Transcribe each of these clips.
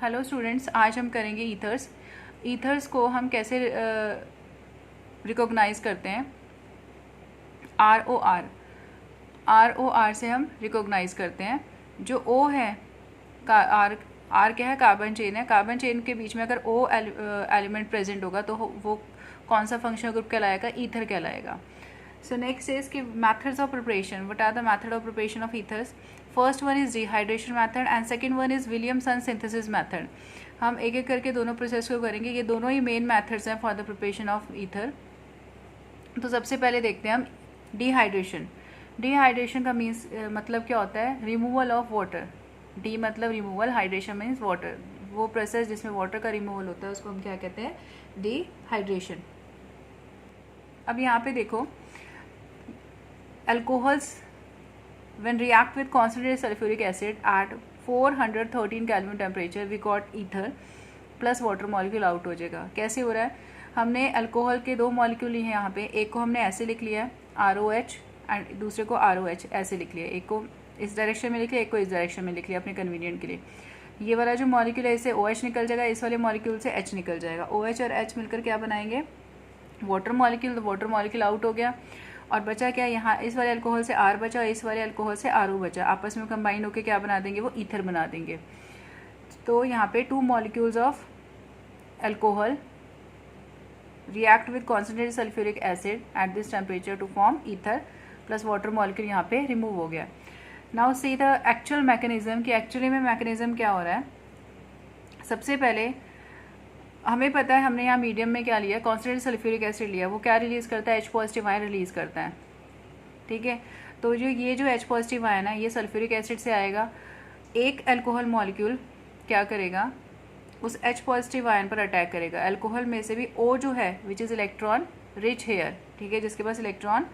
Hello students, आज हम करेंगे ईथर्स। ईथर्स को हम कैसे रिकॉग्नाइज करते हैं। आर ओ आर से हम रिकॉग्नाइज करते हैं। जो ओ है का आर क्या है, कार्बन चेन है। कार्बन चेन के बीच में अगर ओ एलिमेंट प्रेजेंट होगा तो वो कौन सा फंक्शनल ग्रुप कहलाएगा, ईथर कहलाएगा। So next is कि methods of preparation. What are the method of preparation of ethers? First one is dehydration method and second one is Williamson synthesis method. हम एक एक करके दोनों प्रोसेस को करेंगे। ये दोनों ही मेन मेथड्स हैं for the preparation of ether. तो सबसे पहले देखते हैं हम डिहाइड्रेशन। डिहाइड्रेशन का मीन्स मतलब क्या होता है, रिमूवल ऑफ वाटर। डी मतलब रिमूवल, हाइड्रेशन मीन्स वाटर। वो प्रोसेस जिसमें वाटर का रिमूवल होता है उसको हम क्या कहते हैं, डिहाइड्रेशन। अब यहाँ पे देखो, alcohols when react with concentrated sulfuric acid at 413 Kelvin temperature we got ether plus water molecule out हो जाएगा। कैसे हो रहा है, हमने अल्कोहल के दो मॉलिक्यूल लिए हैं यहाँ पे, एक को हमने ऐसे लिख लिया है ROH एंड दूसरे को ROH ऐसे लिख लिया, एक को इस डायरेक्शन में लिख लिया, एक को इस डायरेक्शन में लिख लिया अपने कन्वीनियंट के लिए। ये वाला जो मॉलिक्यूल है इससे OH निकल जाएगा, इस वाले मॉलिक्यूल से H निकल जाएगा। OH और H मिलकर क्या बनाएंगे, वाटर मॉलिक्यूल। तो वाटर मॉलिक्यूल आउट हो गया और बचा क्या, यहाँ इस वाले अल्कोहल से R बचा और इस वाले अल्कोहल से RO बचा। आपस में कंबाइन होकर क्या बना देंगे, वो ईथर बना देंगे। तो यहाँ पे 2 molecules of alcohol react with concentrated sulphuric acid at this temperature to form ether plus water molecule यहाँ पे रिमूव हो गया। Now see the actual mechanism कि एक्चुअली में मैकेनिज्म क्या हो रहा है। सबसे पहले हमें पता है, हमने यहाँ मीडियम में क्या लिया, कॉन्सेंट्रेटेड सल्फ्यूरिक एसिड लिया। वो क्या रिलीज़ करता है, H पॉजिटिव आयन रिलीज़ करता है। ठीक है, तो जो H पॉजिटिव आयन है ये सल्फ्यूरिक एसिड से आएगा। एक अल्कोहल मॉलिक्यूल क्या करेगा, उस H पॉजिटिव आयन पर अटैक करेगा। अल्कोहल में से भी O जो है which is electron rich here, ठीक है, जिसके पास इलेक्ट्रॉन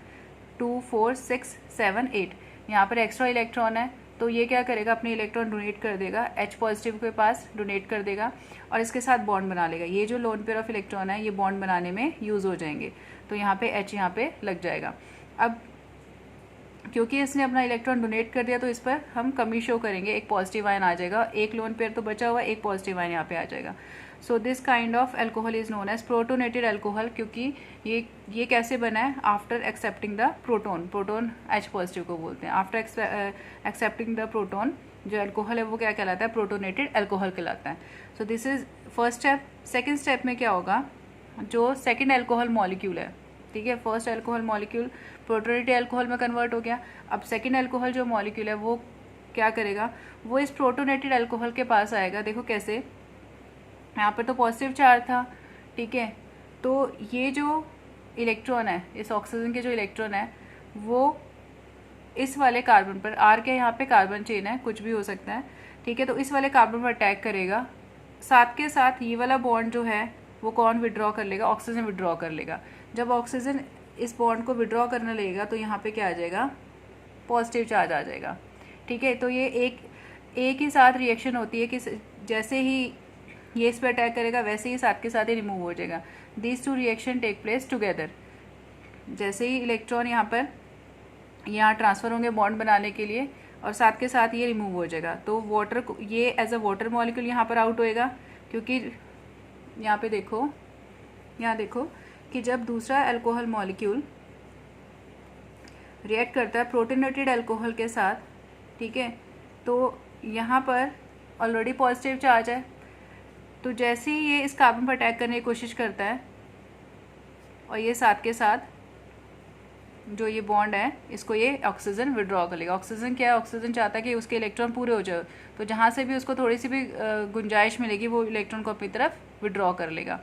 2, 4, 6, 7, 8 यहाँ पर एक्स्ट्रा इलेक्ट्रॉन है, तो ये क्या करेगा, अपने इलेक्ट्रॉन डोनेट कर देगा, H पॉजिटिव के पास डोनेट कर देगा और इसके साथ बॉन्ड बना लेगा। ये जो लोन पेयर ऑफ इलेक्ट्रॉन है ये बॉन्ड बनाने में यूज़ हो जाएंगे, तो यहाँ पे H यहाँ पे लग जाएगा। अब क्योंकि इसने अपना इलेक्ट्रॉन डोनेट कर दिया तो इस पर हम कमी शो करेंगे, एक पॉजिटिव आयन आ जाएगा, एक लोन पेयर तो बचा हुआ, एक पॉजिटिव आयन यहाँ पे आ जाएगा। So this kind of alcohol is known as protonated alcohol, क्योंकि ये कैसे बना है, after accepting the proton H positive को बोलते हैं। आफ्टर एक्सेप्टिंग द प्रोटोन जो अल्कोहल है वो क्या कहलाता है, प्रोटोनेटेड अल्कोहल कहलाता है। So this is first step. Second step में क्या होगा, जो सेकेंड अल्कोहल मॉलिक्यूल है, ठीक है, first alcohol molecule protonated alcohol में कन्वर्ट हो गया। अब सेकेंड अल्कोहल जो मॉलिक्यूल है वो क्या करेगा, वो इस प्रोटोनेटेड अल्कोहल के पास आएगा। देखो कैसे, यहाँ पर तो पॉजिटिव चार्ज था, ठीक है, तो ये जो इलेक्ट्रॉन है, इस ऑक्सीजन के जो इलेक्ट्रॉन है वो इस वाले कार्बन पर, आर के यहाँ पे कार्बन चेन है, कुछ भी हो सकता है, ठीक है, तो इस वाले कार्बन पर अटैक करेगा। साथ के साथ ये वाला बॉन्ड जो है वो कौन विड्रॉ कर लेगा, ऑक्सीजन विड्रॉ कर लेगा। जब ऑक्सीजन इस बॉन्ड को विड्रॉ करने लगेगा तो यहाँ पे क्या आ जाएगा, पॉजिटिव चार्ज आ जाएगा। ठीक है, तो ये एक ही साथ रिएक्शन होती है कि जैसे ही ये इस पर अटैक करेगा वैसे ही साथ के साथ ही रिमूव हो जाएगा। These 2 reaction take place together. जैसे ही इलेक्ट्रॉन यहाँ ट्रांसफ़र होंगे बॉन्ड बनाने के लिए और साथ के साथ ये रिमूव हो जाएगा, तो वाटर ये एज अ वाटर मॉलिक्यूल यहाँ पर आउट होएगा। क्योंकि यहाँ पे देखो, यहाँ देखो कि जब दूसरा अल्कोहल मॉलिक्यूल रिएक्ट करता है प्रोटोनेटेड अल्कोहल के साथ, ठीक है, तो यहाँ पर ऑलरेडी पॉजिटिव चार्ज है, तो जैसे ही ये इस कार्बन पर अटैक करने की कोशिश करता है और ये साथ के साथ जो ये बॉन्ड है इसको ये ऑक्सीजन विड्रॉ कर लेगा। ऑक्सीजन क्या है, ऑक्सीजन चाहता है कि उसके इलेक्ट्रॉन पूरे हो जाए, तो जहाँ से भी उसको थोड़ी सी भी गुंजाइश मिलेगी वो इलेक्ट्रॉन को अपनी तरफ विड्रॉ कर लेगा।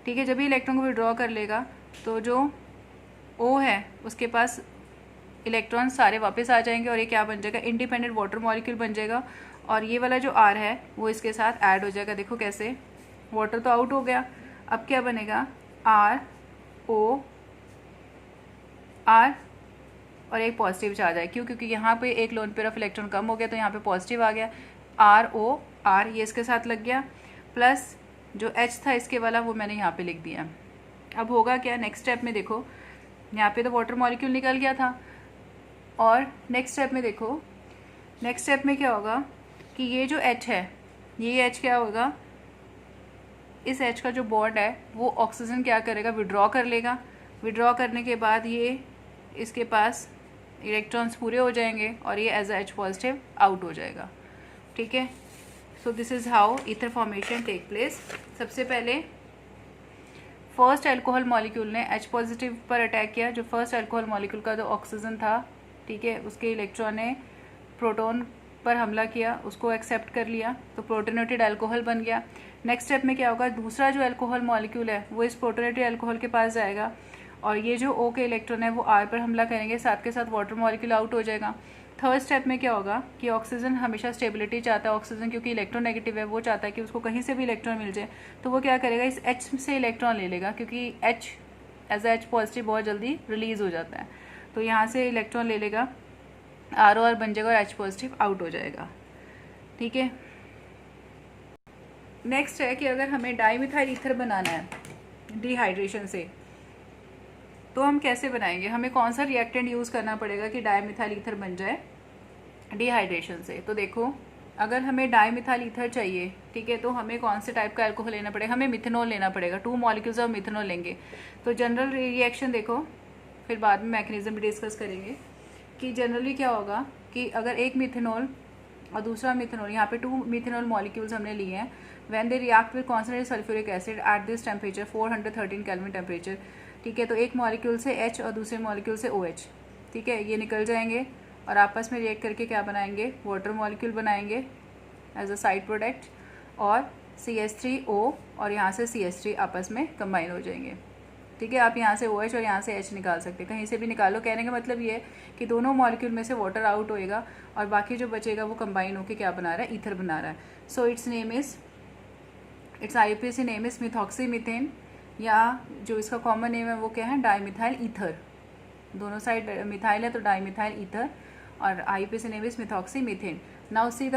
ठीक है, जब ये इलेक्ट्रॉन को विड्रॉ कर लेगा तो जो O है उसके पास इलेक्ट्रॉन सारे वापस आ जाएंगे और ये क्या बन जाएगा, इंडिपेंडेंट वाटर मॉलिक्यूल बन जाएगा। और ये वाला जो R है वो इसके साथ ऐड हो जाएगा। देखो कैसे, वाटर तो आउट हो गया, अब क्या बनेगा, RO R और एक पॉजिटिव चार्ज है। क्यों, क्योंकि यहाँ पे एक लोन पेयर ऑफ इलेक्ट्रॉन कम हो गया तो यहाँ पे पॉजिटिव आ गया, RO R ये इसके साथ लग गया, प्लस जो H था इसके वाला वो मैंने यहाँ पे लिख दिया। अब होगा क्या, नेक्स्ट स्टेप में देखो, यहाँ पे तो वाटर मॉलिक्यूल निकल गया था और नेक्स्ट स्टेप में देखो, नेक्स्ट स्टेप में क्या होगा कि ये जो H है ये H क्या होगा, इस H का जो बॉन्ड है वो ऑक्सीजन क्या करेगा, विड्रॉ कर लेगा। विड्रॉ करने के बाद ये इसके पास इलेक्ट्रॉन्स पूरे हो जाएंगे और ये एज H पॉजिटिव आउट हो जाएगा। ठीक है, so this is how ether formation take place. सबसे पहले फर्स्ट अल्कोहल मॉलिक्यूल ने H पॉजिटिव पर अटैक किया। जो फर्स्ट अल्कोहल मॉलिक्यूल का जो ऑक्सीजन था, ठीक है, उसके इलेक्ट्रॉन ने प्रोटॉन पर हमला किया, उसको एक्सेप्ट कर लिया, तो प्रोटोनेटेड अल्कोहल बन गया। नेक्स्ट स्टेप में क्या होगा, दूसरा जो अल्कोहल मॉलिक्यूल है वो इस प्रोटोनेटेड अल्कोहल के पास जाएगा और ये जो O के इलेक्ट्रॉन है वो R पर हमला करेंगे, साथ के साथ वाटर मॉलिक्यूल आउट हो जाएगा। थर्ड स्टेप में क्या होगा कि ऑक्सीजन हमेशा स्टेबिलिटी चाहता है, ऑक्सीजन क्योंकि इलेक्ट्रोनेगेटिव है, वो चाहता है कि उसको कहीं से भी इलेक्ट्रॉन मिल जाए, तो वो क्या करेगा, इस H से इलेक्ट्रॉन ले लेगा, क्योंकि H एज H पॉजिटिव बहुत जल्दी रिलीज हो जाता है, तो यहाँ से इलेक्ट्रॉन ले लेगा, ROR बन जाएगा और H पॉजिटिव आउट हो जाएगा। ठीक है, नेक्स्ट है कि अगर हमें डाईमिथाइल ईथर बनाना है डिहाइड्रेशन से, तो हम कैसे बनाएंगे, हमें कौन सा रिएक्टेंट यूज़ करना पड़ेगा कि डाईमिथाइल ईथर बन जाए डिहाइड्रेशन से। तो देखो, अगर हमें डाईमिथाइल ईथर चाहिए, ठीक है, तो हमें कौन से टाइप का अल्कोहल लेना पड़ेगा, हमें मिथेनॉल लेना पड़ेगा। 2 मॉलिक्यूल्स ऑफ मिथेनॉल लेंगे। तो जनरल रिएक्शन देखो, फिर बाद में मैकेनिज्म भी डिस्कस करेंगे कि जनरली क्या होगा कि अगर एक मिथेनॉल और दूसरा मिथेनॉल, यहाँ पे 2 मिथेनॉल मॉलिक्यूल्स हमने लिए हैं, when they react with concentrated sulphuric acid at this temperature 413 kelvin temperature, ठीक है, तो एक मॉलिक्यूल से H और दूसरे मॉलिक्यूल से OH, ठीक है, ये निकल जाएंगे और आपस में रिएक्ट करके क्या बनाएंगे, वाटर मॉलिक्यूल बनाएंगे एज अ साइड प्रोडक्ट, और CH3O और यहाँ से CH3 आपस में कंबाइन हो जाएंगे। ठीक है, आप यहाँ से OH और यहाँ से H निकाल सकते हैं, कहीं से भी निकालो। कहने का मतलब ये है कि दोनों मॉलिक्यूल में से वाटर आउट होएगा और बाकी जो बचेगा वो कंबाइन होकर क्या बना रहा है, ईथर बना रहा है। So it's IUPAC name is methoxy methane, या जो इसका कॉमन नेम है वो क्या है, डाईमिथाइल ईथर। दोनों साइड मिथाइल है तो डाईमिथाइल ईथर, और IUPAC name is methoxy methane. Now see the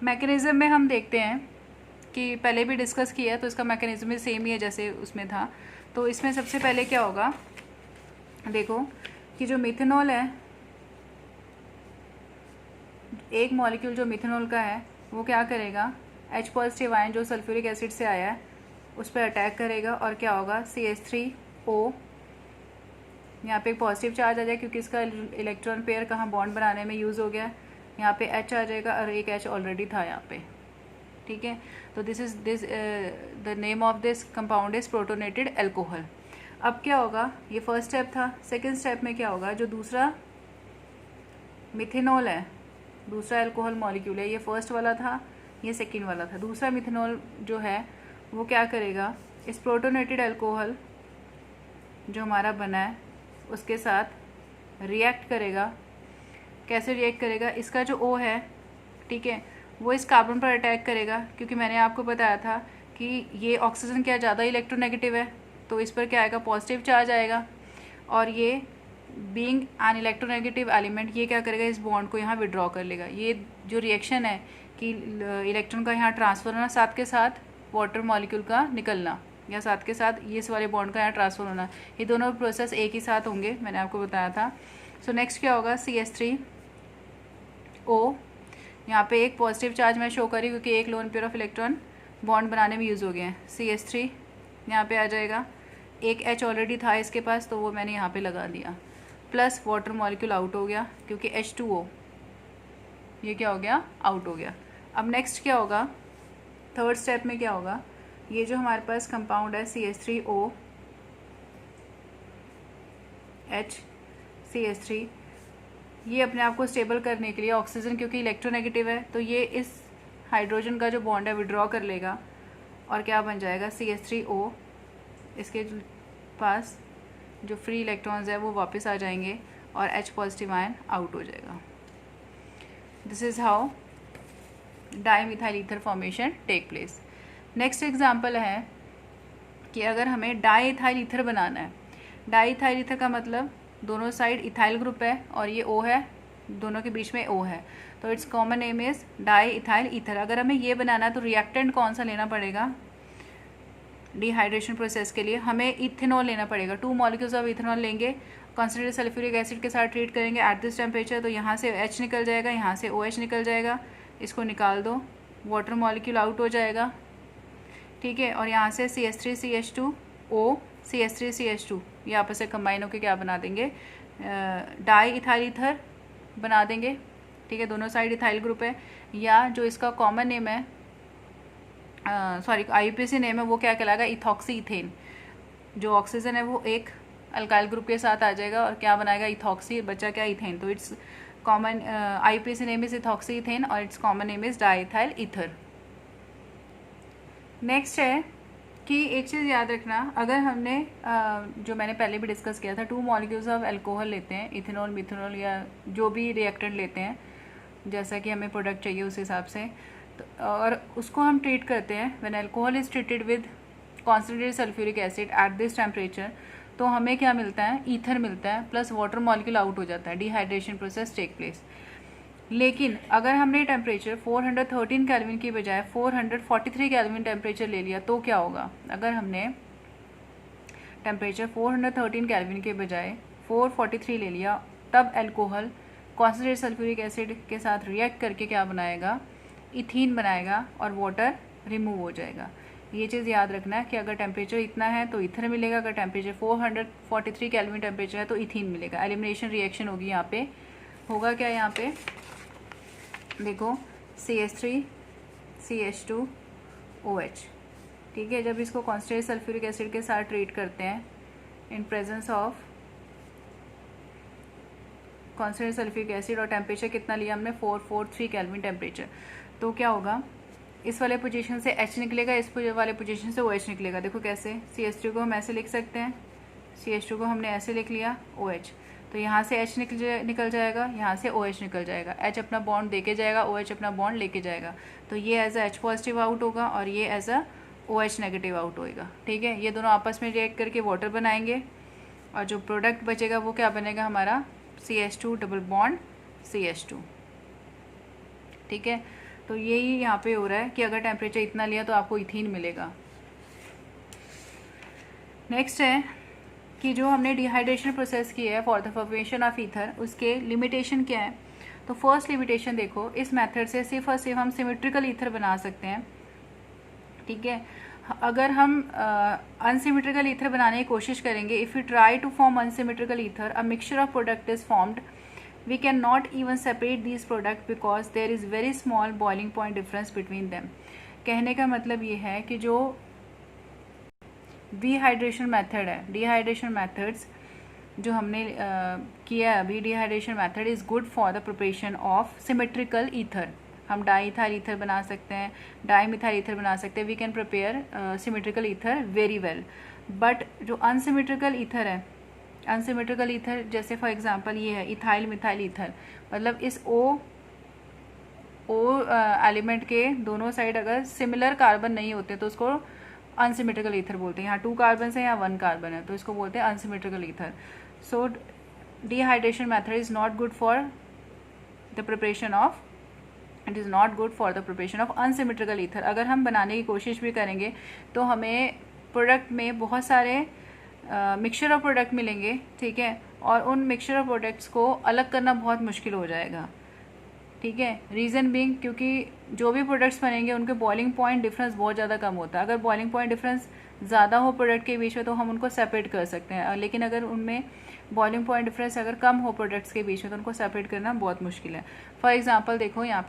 mechanism में हम देखते हैं कि पहले भी डिस्कस किया है, तो इसका मैकेनिज्म भी सेम ही है जैसे उसमें था। तो इसमें सबसे पहले क्या होगा, देखो कि जो मिथेनॉल है, एक मॉलिक्यूल जो मिथेनॉल का है वो क्या करेगा, H पॉजिटिव आयन जो सल्फ्यूरिक एसिड से आया है उस पर अटैक करेगा और क्या होगा, CH3O, यहाँ पे एक पॉजिटिव चार्ज आ जाएगा क्योंकि इसका इलेक्ट्रॉन पेयर कहाँ बॉन्ड बनाने में यूज़ हो गया, यहाँ पे H आ जाएगा और एक H ऑलरेडी था यहाँ पे। ठीक है, तो this the name of this compound is protonated alcohol. अब क्या होगा, ये फर्स्ट स्टेप था। सेकेंड स्टेप में क्या होगा, जो दूसरा मिथेनॉल है, दूसरा अल्कोहल मॉलिक्यूल है, ये फर्स्ट वाला था, ये सेकेंड वाला था। दूसरा मिथेनॉल जो है वो क्या करेगा, इस प्रोटोनेटेड अल्कोहल जो हमारा बना है उसके साथ रिएक्ट करेगा। कैसे रिएक्ट करेगा, इसका जो O है, ठीक है, वो इस कार्बन पर अटैक करेगा, क्योंकि मैंने आपको बताया था कि ये ऑक्सीजन क्या ज़्यादा इलेक्ट्रोनेगेटिव है, तो इस पर क्या आएगा, पॉजिटिव चार्ज आएगा, और ये बीइंग एन इलेक्ट्रोनेगेटिव एलिमेंट ये क्या करेगा, इस बॉन्ड को यहाँ विड्रॉ कर लेगा। ये जो रिएक्शन है कि इलेक्ट्रॉन का यहाँ ट्रांसफर होना, साथ के साथ वाटर मॉलिक्यूल का निकलना, या साथ के साथ ये इस वाले बॉन्ड का यहाँ ट्रांसफर होना, ये दोनों प्रोसेस एक ही साथ होंगे, मैंने आपको बताया था। सो नेक्स्ट क्या होगा, CH3O, यहाँ पे एक पॉजिटिव चार्ज मैं शो करी क्योंकि एक lone pair of electron bond बनाने में यूज़ हो गए हैं। CH3 यहाँ पे आ जाएगा, एक H ऑलरेडी था इसके पास तो वो मैंने यहाँ पे लगा दिया, प्लस वाटर मॉलिक्यूल आउट हो गया क्योंकि H2O ये क्या हो गया, आउट हो गया। अब नेक्स्ट क्या होगा, थर्ड स्टेप में क्या होगा, ये जो हमारे पास कंपाउंड है CH3O H CH3, ये अपने आप को स्टेबल करने के लिए ऑक्सीजन क्योंकि इलेक्ट्रोनेगेटिव है तो ये इस हाइड्रोजन का जो बॉन्ड है विड्रॉ कर लेगा और क्या बन जाएगा, CH3O, इसके पास जो फ्री इलेक्ट्रॉन्स है वो वापस आ जाएंगे और H पॉजिटिव आयन आउट हो जाएगा। This is how dimethyl ether formation take place. Next example है कि अगर हमें डाईइथाइल ईथर बनाना है। डाईइथाइल ईथर का मतलब दोनों साइड इथाइल ग्रुप है और ये O है, दोनों के बीच में O है, तो its common name is diethyl ether. अगर हमें ये बनाना है तो रिएक्टेंट कौन सा लेना पड़ेगा, डिहाइड्रेशन प्रोसेस के लिए हमें इथेनॉल लेना पड़ेगा। 2 मॉलिक्यूल्स ऑफ इथेनॉल लेंगे, कॉन्सनट्रेटेड सल्फ्यूरिक एसिड के साथ ट्रीट करेंगे एट दिस टेम्परेचर, तो यहाँ से H निकल जाएगा, यहाँ से OH निकल जाएगा, इसको निकाल दो, वाटर मॉलिक्यूल आउट हो जाएगा, ठीक है। और यहाँ से CH3CH2O CH3CH2 ये आपस से कंबाइन होकर क्या बना देंगे, डाई इथाइल ईथर बना देंगे, ठीक है। दोनों साइड इथाइल ग्रुप है। या जो इसका कॉमन नेम है, सॉरी IUPAC नेम है, वो क्या कहलाएगा, इथॉक्सी इथेन। जो ऑक्सीजन है वो एक अल्काइल ग्रुप के साथ आ जाएगा और क्या बनाएगा, इथॉक्सी, बचा क्या, इथेन। तो its common IUPAC name is ethoxy ethane और its common name is diethyl ether. Next है कि एक चीज़ याद रखना, अगर हमने जो मैंने पहले भी डिस्कस किया था, 2 मॉलिक्यूल्स ऑफ अल्कोहल लेते हैं, इथेनॉल मिथेनॉल या जो भी रिएक्टेंट लेते हैं, जैसा कि हमें प्रोडक्ट चाहिए उस हिसाब से, तो और उसको हम ट्रीट करते हैं। When alcohol is treated with concentrated sulphuric acid at this temperature, तो हमें क्या मिलता है, ईथर मिलता है प्लस वाटर मॉलिक्यूल आउट हो जाता है, डिहाइड्रेशन प्रोसेस टेक प्लेस। लेकिन अगर हमने टेम्परेचर 413 केल्विन की बजाय 443 केल्विन टेम्परेचर ले लिया तो क्या होगा, अगर हमने टेम्परेचर 413 केल्विन के बजाय 443 ले लिया, तब अल्कोहल कॉन्सनट्रेटेड सल्फ्यूरिक एसिड के साथ रिएक्ट करके क्या बनाएगा, इथीन बनाएगा और वाटर रिमूव हो जाएगा। ये चीज़ याद रखना है कि अगर टेम्परेचर इतना है तो ईथर मिलेगा, अगर टेम्परेचर 443 केल्विन टेम्परेचर है तो इथीन मिलेगा। एलिमिनेशन रिएक्शन होगी यहाँ पे, होगा क्या, यहाँ पे देखो CH3 CH2OH, ठीक है। जब इसको कॉन्सनट्रेटेड सल्फ्यूरिक एसिड के साथ ट्रीट करते हैं in presence of concentrated sulphuric acid और टेम्परेचर कितना लिया हमने, 443 केल्विन टेम्परेचर, तो क्या होगा, इस वाले पोजीशन से H निकलेगा, इस वाले पोजीशन से OH निकलेगा। देखो कैसे, CH3 को हम ऐसे लिख सकते हैं, CH2 को हमने ऐसे लिख लिया, OH, तो यहाँ से H निकल जाएगा, यहाँ से OH निकल जाएगा, H अपना बॉन्ड देके जाएगा, OH अपना बॉन्ड लेके जाएगा, तो ये as a H positive out होगा और ये as a OH negative out होएगा, ठीक है। ये दोनों आपस में रिएक्ट करके वाटर बनाएंगे और जो प्रोडक्ट बचेगा वो क्या बनेगा हमारा, CH2 डबल बॉन्ड CH2, ठीक है। तो यही यहाँ पे हो रहा है कि अगर टेम्परेचर इतना लिया तो आपको इथीन मिलेगा। नेक्स्ट है कि जो हमने डिहाइड्रेशन प्रोसेस की है for the formation of ether, उसके लिमिटेशन क्या है। तो फर्स्ट लिमिटेशन देखो, इस मेथड से सिर्फ और सिर्फ हम सिमेट्रिकल ईथर बना सकते हैं, ठीक है। अगर हम अनसिमेट्रिकल ईथर बनाने की कोशिश करेंगे, if you try to form unsymmetrical ether, a mixture of product is formed, we cannot even separate these products because there is very small boiling point difference between them। कहने का मतलब ये है कि जो डिहाइड्रेशन मेथड है, dehydration methods जो हमने किया है अभी, dehydration method is good for the preparation of symmetrical ether. हम डाईइथाइल ईथर बना सकते हैं, डाईमिथाइल ईथर बना सकते हैं, we can prepare symmetrical ether very well. But जो अनसिमेट्रिकल ईथर है, अनसिमेट्रिकल ईथर जैसे फॉर एग्जांपल ये है इथाइल मिथाइल ईथर, मतलब इस ओ एलिमेंट के दोनों साइड अगर सिमिलर कार्बन नहीं होते तो उसको अनसिमेट्रिकल ईथर बोलते हैं। यहाँ 2 कार्बन है या 1 कार्बन है तो इसको बोलते हैं unsymmetrical ether. So dehydration method is not good for the preparation of, it is not good for the preparation of unsymmetrical ether. अगर हम बनाने की कोशिश भी करेंगे तो हमें प्रोडक्ट में बहुत सारे मिक्सचर ऑफ प्रोडक्ट मिलेंगे, ठीक है, और उन मिक्सचर ऑफ प्रोडक्ट्स को अलग करना बहुत मुश्किल हो जाएगा, ठीक है। रीज़न बीइंग क्योंकि जो भी प्रोडक्ट्स बनेंगे उनके बॉइलिंग पॉइंट डिफरेंस बहुत ज़्यादा कम होता है। अगर बॉइलिंग पॉइंट डिफरेंस ज़्यादा हो प्रोडक्ट के बीच में तो हम उनको सेपरेट कर सकते हैं, लेकिन अगर उनमें बॉइलिंग पॉइंट डिफरेंस अगर कम हो प्रोडक्ट्स के बीच में तो उनको सेपरेट करना बहुत मुश्किल है। फॉर एग्जाम्पल देखो यहाँ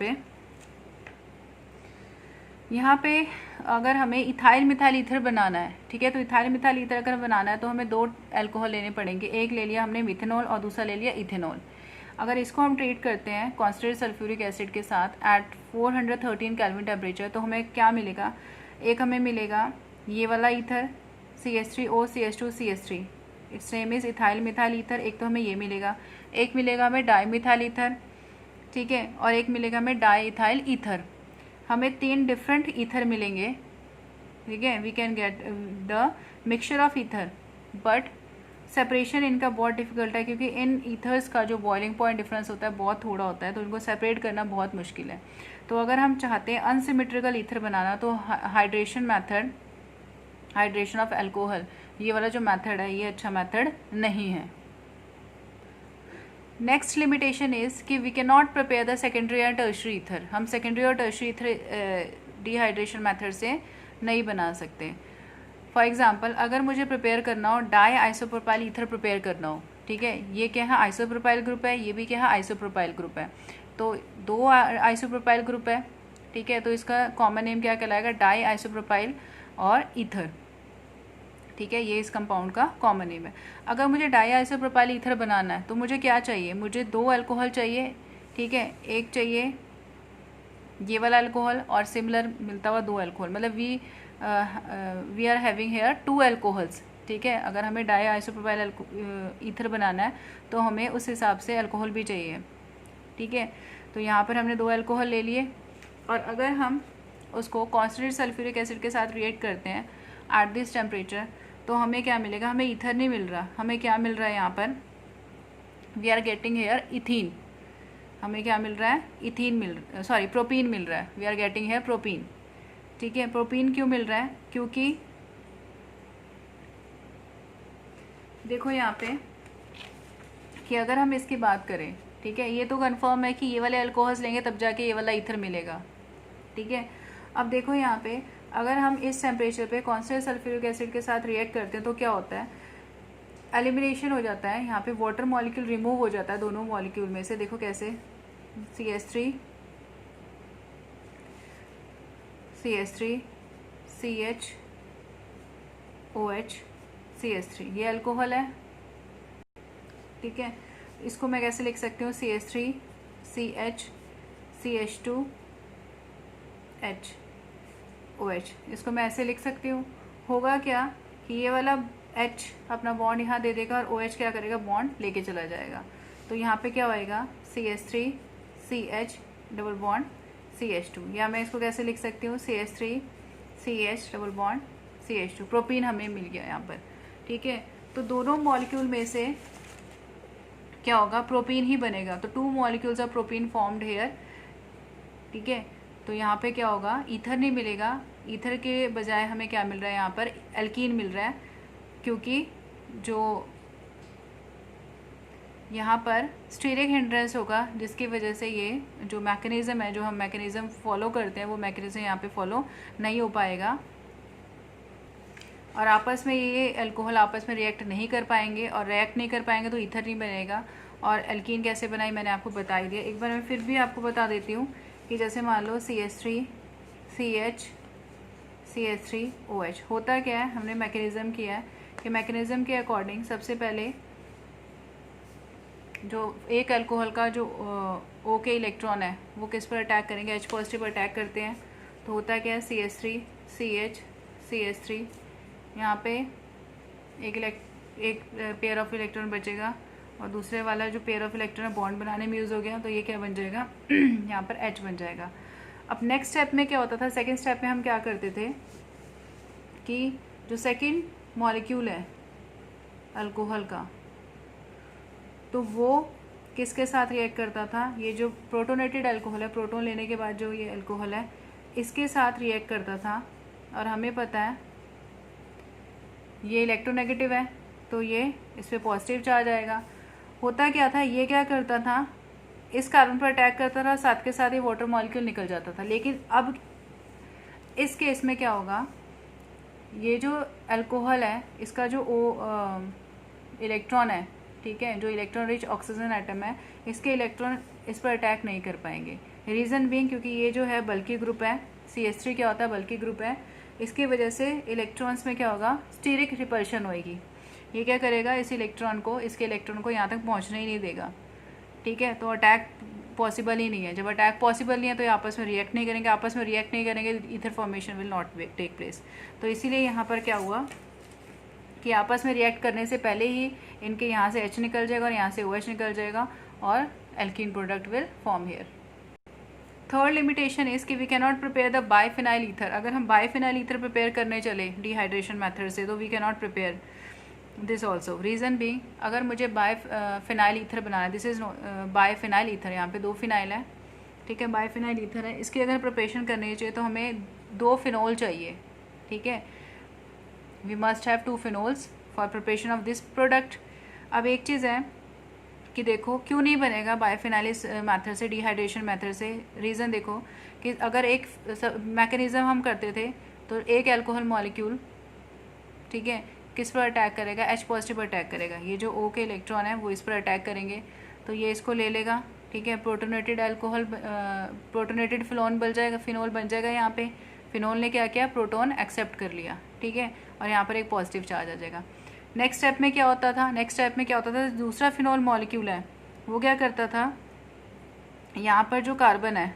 पे अगर हमें इथाइल मिथाइल ईथर बनाना है, ठीक है, तो इथाइल मिथाइल ईथर अगर बनाना है तो हमें 2 अल्कोहल लेने पड़ेंगे, एक ले लिया हमने मिथेनॉल और दूसरा ले लिया इथेनॉल। अगर इसको हम ट्रीट करते हैं कॉन्सनट्रेटेड सल्फ्यूरिक एसिड के साथ एट 413 केल्विन टेम्परेचर तो हमें क्या मिलेगा, एक हमें मिलेगा ये वाला ether CH3O CH2 CH3, it's name is ethyl methyl ether. एक तो हमें ये मिलेगा, एक मिलेगा हमें डाईमिथाइल ईथर, ठीक है, और एक मिलेगा हमें डाईइथाइल ईथर। हमें 3 डिफरेंट ईथर मिलेंगे, ठीक है। We can get the mixture of ether, but separation इनका बहुत डिफिकल्ट है क्योंकि इन ईथर्स का जो बॉइलिंग पॉइंट डिफरेंस होता है बहुत थोड़ा होता है, तो इनको सेपरेट करना बहुत मुश्किल है। तो अगर हम चाहते हैं अनसिमेट्रिकल ईथर बनाना तो hydration method, hydration of alcohol, ये वाला जो मेथड है ये अच्छा मेथड नहीं है। नेक्स्ट लिमिटेशन इज़ कि we can not prepare the secondary and tertiary ether, हम सेकेंडरी और टर्शरी ईथर डिहाइड्रेशन मेथड से नहीं बना सकते। फॉर एग्जांपल अगर मुझे प्रिपेयर करना हो डाई आइसोप्रोपाइल ईथर प्रिपेयर करना हो, ठीक है, ये क्या है आइसोप्रोपाइल ग्रुप है, ये भी क्या है आइसोप्रोपाइल ग्रुप है, तो दो आइसोप्रोपाइल ग्रुप है, ठीक है, तो इसका कॉमन नेम क्या कहलाएगा, डाई आइसोप्रोपाइल और ईथर, ठीक है, ये इस कंपाउंड का कॉमन नेम है। अगर मुझे डाई आइसोप्रोपाइल ईथर बनाना है तो मुझे क्या चाहिए, मुझे दो अल्कोहल चाहिए, ठीक है, एक चाहिए ये वाला अल्कोहल और सिमिलर मिलता हुआ दो अल्कोहल, मतलब we are having here two alcohols, ठीक है, अगर हमें डाई आइसोप्रोपाइल ईथर बनाना है तो हमें उस हिसाब से अल्कोहल भी चाहिए, ठीक है। तो यहाँ पर हमने दो अल्कोहल ले लिए और अगर हम उसको कॉन्सन्ट्रेटेड सल्फ्यूरिक एसिड के साथ रिएक्ट करते हैं एट दिस टेम्परेचर तो हमें क्या मिलेगा, हमें ईथर नहीं मिल रहा, हमें क्या मिल रहा है यहाँ पर, we are getting here ethene, हमें क्या मिल रहा है, प्रोपीन मिल रहा है, we are getting here propene, ठीक है। प्रोपीन क्यों मिल रहा है, क्योंकि देखो यहाँ पे कि अगर हम इसकी बात करें, ठीक है, ये तो कंफर्म है कि ये वाले अल्कोहल्स लेंगे तब जाके ये वाला ईथर मिलेगा, ठीक है। अब देखो यहाँ पे अगर हम इस टेम्परेचर पे कॉन्स्टेंट सल्फ्यूरिक एसिड के साथ रिएक्ट करते हैं तो क्या होता है, एलिमिनेशन हो जाता है, यहाँ पे वाटर मॉलिक्यूल रिमूव हो जाता है दोनों मॉलिक्यूल में से, देखो कैसे, CH3 CH3OH CH3, ये अल्कोहल है, ठीक है। इसको मैं कैसे लिख सकती हूँ, CH3 CH CH2H OH, इसको मैं ऐसे लिख सकती हूँ। होगा क्या कि ये वाला H अपना बॉन्ड यहाँ दे देगा और OH क्या करेगा, बॉन्ड लेके चला जाएगा, तो यहाँ पे क्या होएगा, CH3 CH double bond CH2, या मैं इसको कैसे लिख सकती हूँ, CH3 CH double bond CH2, propene हमें मिल गया यहाँ पर, ठीक है। तो दोनों मॉलिक्यूल में से क्या होगा, प्रोपीन ही बनेगा, तो two molecules of propene formed here, ठीक है। तो यहाँ पे क्या होगा, ईथर नहीं मिलेगा, ईथर के बजाय हमें क्या मिल रहा है, यहाँ पर एल्कीन मिल रहा है, क्योंकि जो यहाँ पर स्टीरिक हिंड्रेंस होगा जिसकी वजह से ये जो मैकेनिज़्म है, जो हम मैकेनिज़्म फॉलो करते हैं वो मैकेनिज़्म यहाँ पे फॉलो नहीं हो पाएगा और आपस में ये अल्कोहल आपस में रिएक्ट नहीं कर पाएंगे, और रिएक्ट नहीं कर पाएंगे तो ईथर नहीं बनेगा। और एल्कीन कैसे बनाई मैंने आपको बता ही दिया, एक बार मैं फिर भी आपको बता देती हूँ कि जैसे मान लो CH3 CH CH3OH, होता क्या है, हमने मैकेनिज़्म किया है कि मैकेनिज़्म के अकॉर्डिंग सबसे पहले जो एक अल्कोहल का जो O के इलेक्ट्रॉन है वो किस पर अटैक करेंगे, H पॉजिटिव पर अटैक करते हैं, तो होता क्या है, CH3 CH CH3, यहाँ पे एक पेयर ऑफ इलेक्ट्रॉन बचेगा और दूसरे वाला जो पेयर ऑफ इलेक्ट्रॉन है बॉन्ड बनाने में यूज़ हो गया, तो ये क्या बन जाएगा यहाँ पर H बन जाएगा। अब नेक्स्ट स्टेप में क्या होता था, सेकेंड स्टेप में हम क्या करते थे कि जो सेकेंड मॉलिक्यूल है अल्कोहल का, तो वो किसके साथ रिएक्ट करता था, ये जो प्रोटोनेटेड अल्कोहल है, प्रोटोन लेने के बाद जो ये अल्कोहल है इसके साथ रिएक्ट करता था, और हमें पता है ये इलेक्ट्रोनेगेटिव है तो ये इस पर पॉजिटिव चार्ज आएगा। होता क्या था, ये क्या करता था, इस कार्बन पर अटैक करता था, साथ के साथ ही वाटर मॉलिक्यूल निकल जाता था। लेकिन अब इस केस में क्या होगा, ये जो अल्कोहल है इसका जो इलेक्ट्रॉन है, ठीक है, जो इलेक्ट्रॉन रिच ऑक्सीजन एटम है, इसके इलेक्ट्रॉन इस पर अटैक नहीं कर पाएंगे। रीज़न बीइंग क्योंकि ये जो है बल्की ग्रुप है, CH3 क्या होता है, बल्की ग्रुप है, इसकी वजह से इलेक्ट्रॉन्स में क्या होगा, स्टीरिक रिपल्शन होएगी। ये क्या करेगा, इस इलेक्ट्रॉन को, इसके इलेक्ट्रॉन को यहाँ तक पहुँचने ही नहीं देगा, ठीक है। तो अटैक पॉसिबल ही नहीं है, जब अटैक पॉसिबल नहीं है तो ये आपस में रिएक्ट नहीं करेंगे, आपस में रिएक्ट नहीं करेंगे, ether formation will not take place. तो इसीलिए यहाँ पर क्या हुआ कि आपस में रिएक्ट करने से पहले ही इनके यहाँ से H निकल जाएगा और यहाँ से OH निकल जाएगा और alkene product will form here. Third limitation is कि we can not prepare the biphenyl ether. अगर हम बाइफिनाइल ईथर प्रिपेयर करने चले डिहाइड्रेशन मेथड से तो we can not prepare this also. Reason being, अगर मुझे बाइफिनाइल ईथर बनाना है, दिस इज़ बाइफिनाइल ईथर, यहाँ पे दो फिनाइल है, ठीक है, बाइफिनाइल ईथर है, इसकी अगर प्रिपरेशन करनी चाहिए तो हमें दो फिनोल चाहिए, ठीक है, we must have 2 phenols for preparation of this product. अब एक चीज़ है कि देखो क्यों नहीं बनेगा बायोफिनाइल इस मेथड से, डिहाइड्रेशन मेथड से। रीज़न देखो कि अगर एक मैकेनिज़्म हम करते थे तो एक अल्कोहल मॉलिक्यूल, ठीक है, किस पर अटैक करेगा, H पॉजिटिव पर अटैक करेगा। ये जो O के इलेक्ट्रॉन है वो इस पर अटैक करेंगे, तो ये इसको ले लेगा, ठीक है, प्रोटोनेटेड अल्कोहल, प्रोटोनेटेड फिनोल बन जाएगा, फिनोल बन जाएगा। यहाँ पे फिनोल ने क्या किया, प्रोटोन एक्सेप्ट कर लिया, ठीक है, और यहाँ पर एक पॉजिटिव चार्ज आ जाएगा। नेक्स्ट स्टेप में क्या होता था, नेक्स्ट स्टेप में क्या होता था, दूसरा फिनोल मॉलिक्यूल है वो क्या करता था, यहाँ पर जो कार्बन है,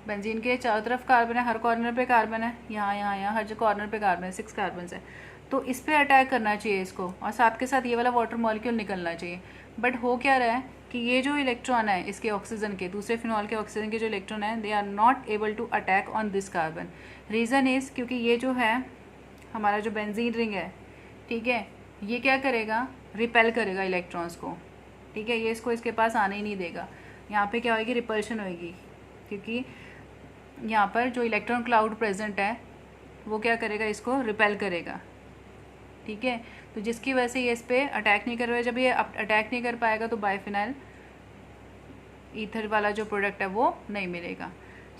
बेंजीन के चारों तरफ कार्बन है, हर कॉर्नर पे कार्बन है, यहाँ हर जो कॉर्नर पे कार्बन है, 6 कार्बन है, तो इस पर अटैक करना चाहिए इसको, और साथ के साथ ये वाला वाटर मॉलिक्यूल निकलना चाहिए। बट हो क्या रहा है कि ये जो इलेक्ट्रॉन है इसके ऑक्सीजन के, दूसरे फिनॉल के ऑक्सीजन के जो इलेक्ट्रॉन है, they are not able to attack on this carbon. Reason is क्योंकि ये जो है हमारा जो बेंजीन रिंग है, ठीक है, ये क्या करेगा, रिपेल करेगा इलेक्ट्रॉन्स को, ठीक है, ये इसको इसके पास आने ही नहीं देगा। यहाँ पे क्या होगी, रिपल्शन होगी, क्योंकि यहाँ पर जो इलेक्ट्रॉन क्लाउड प्रेजेंट है वो क्या करेगा, इसको रिपेल करेगा, ठीक है। तो जिसकी वजह से ये इस पर अटैक नहीं कर रहा है। जब ये अटैक नहीं कर पाएगा तो बायोफिनाइल ईथर वाला जो प्रोडक्ट है वो नहीं मिलेगा।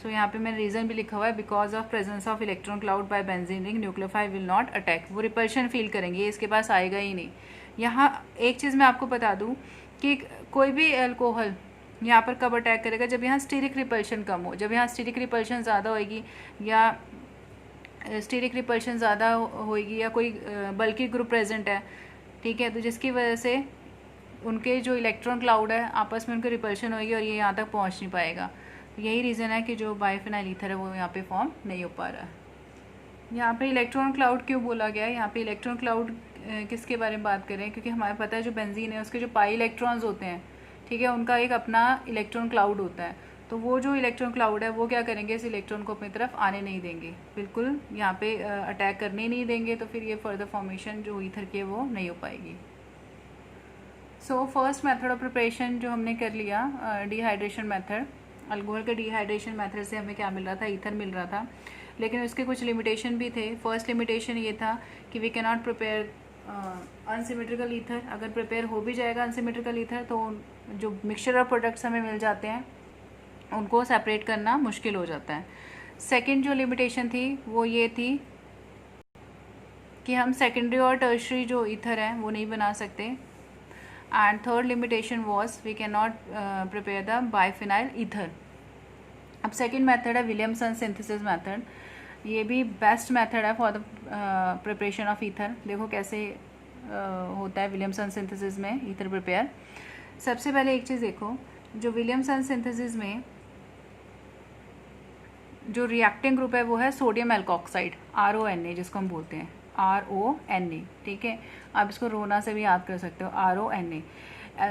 सो यहाँ पे मैंने रीज़न भी लिखा हुआ है, because of presence of electron cloud by benzene ring nucleophile will not attack, वो रिपल्शन फील करेंगे, ये इसके पास आएगा ही नहीं। यहाँ एक चीज़ मैं आपको बता दूँ कि कोई भी अल्कोहल यहाँ पर कब अटैक करेगा, जब यहाँ स्टीरिक रिपल्शन कम हो, जब यहाँ स्टीरिक रिपल्शन ज़्यादा होगी या स्टीरिक रिपल्शन ज़्यादा होगी या कोई बल्कि ग्रुप प्रेजेंट है, ठीक है, तो जिसकी वजह से उनके जो इलेक्ट्रॉन क्लाउड है आपस में उनकी रिपल्शन होगी और ये यहाँ तक पहुँच नहीं पाएगा। यही रीज़न है कि जो बायोफिनाइल ईथर है वो यहाँ पे फॉर्म नहीं हो पा रहा है। यहाँ पे इलेक्ट्रॉन क्लाउड क्यों बोला गया है, यहाँ पे इलेक्ट्रॉन क्लाउड किसके बारे में बात करें, क्योंकि हमें पता है जो बेंजीन है उसके जो पाई इलेक्ट्रॉन्स होते हैं, ठीक है, उनका एक अपना इलेक्ट्रॉन क्लाउड होता है। तो वो जो इलेक्ट्रॉन क्लाउड है वो क्या करेंगे, इस इलेक्ट्रॉन को अपनी तरफ आने नहीं देंगे, बिल्कुल यहाँ पे अटैक करने नहीं देंगे, तो फिर ये फर्दर फॉर्मेशन जो ईथर की है वो नहीं हो पाएगी। So first method of preparation जो हमने कर लिया, डिहाइड्रेशन मेथड, अल्कोहल के डिहाइड्रेशन मेथड से हमें क्या मिल रहा था, ईथर मिल रहा था, लेकिन उसके कुछ लिमिटेशन भी थे। फर्स्ट लिमिटेशन ये था कि we can not prepare unsymmetrical ether. अगर प्रिपेयर हो भी जाएगा अनसिमेट्रिकल ईथर तो जो मिक्सचर ऑफ प्रोडक्ट्स हमें मिल जाते हैं उनको सेपरेट करना मुश्किल हो जाता है। सेकंड जो लिमिटेशन थी वो ये थी कि हम सेकेंडरी और टर्शरी जो ईथर है वो नहीं बना सकते। And third limitation was we can not prepare the biphenyl ether. अब सेकंड मेथड है विलियमसन सिंथेसिस मेथड। ये भी बेस्ट मेथड है for the preparation of ether. देखो कैसे होता है विलियमसन सिंथेसिस में ईथर प्रिपेयर। सबसे पहले एक चीज़ देखो, जो विलियमसन सिंथेसिस में जो रिएक्टिंग ग्रुप है वो है सोडियम एल्कोक्साइड, RONA जिसको हम बोलते हैं, RONA, ठीक है। आप इसको रोना से भी याद कर सकते हो, RONA,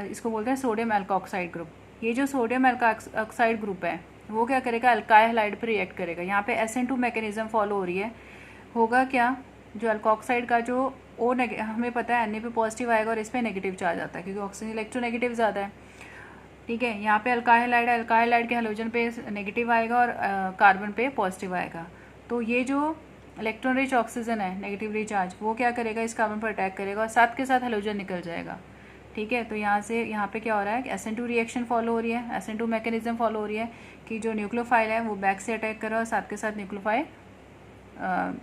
इसको बोलते हैं सोडियम एल्कोक्साइड ग्रुप। ये जो सोडियम एल्कोक्साइड ग्रुप है वो क्या करेगा, अल्काइल हैलाइड पर रिएक्ट करेगा। यहाँ पे SN2 मैकेनिज्म फॉलो हो रही है। होगा क्या, जो एल्कोक्साइड का जो O हमें पता है Na पे पॉजिटिव आएगा और इस पर नेगेटिव चार्ज आता है क्योंकि ऑक्सीजन इलेक्ट्रोनेगेटिव ज़्यादा है, ठीक है। यहाँ पे अल्काइल हैलाइड है, अल्काइल हैलाइड के हेलोजन पे नेगेटिव आएगा और कार्बन पे पॉजिटिव आएगा। तो ये जो इलेक्ट्रॉन रिच ऑक्सीजन है नेगेटिवली चार्ज, वो क्या करेगा, इस कार्बन पर अटैक करेगा और साथ के साथ हेलोजन निकल जाएगा, ठीक है। तो यहाँ से यहाँ पे क्या हो रहा है कि SN2 रिएक्शन फॉलो हो रही है, SN2 मैकेनिज्म फॉलो हो रही है कि जो न्यूक्लियोफाइल है वो बैक से अटैक कर रहा है और साथ के साथ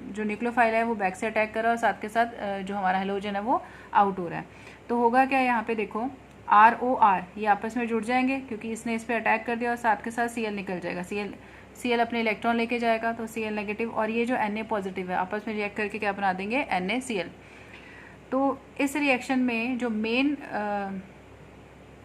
जो न्यूक्लियोफाइल है वो बैक से अटैक कर रहा है और साथ के साथ जो हमारा हेलोजन है वो आउट हो रहा है। तो होगा क्या, यहाँ पे देखो ROR ये आपस में जुड़ जाएंगे क्योंकि इसने इस पर अटैक कर दिया और साथ के साथ Cl निकल जाएगा। Cl अपने इलेक्ट्रॉन लेके जाएगा तो Cl नेगेटिव और ये जो Na पॉजिटिव है आपस में रिएक्ट करके क्या बना देंगे, NaCl। तो इस रिएक्शन में जो मेन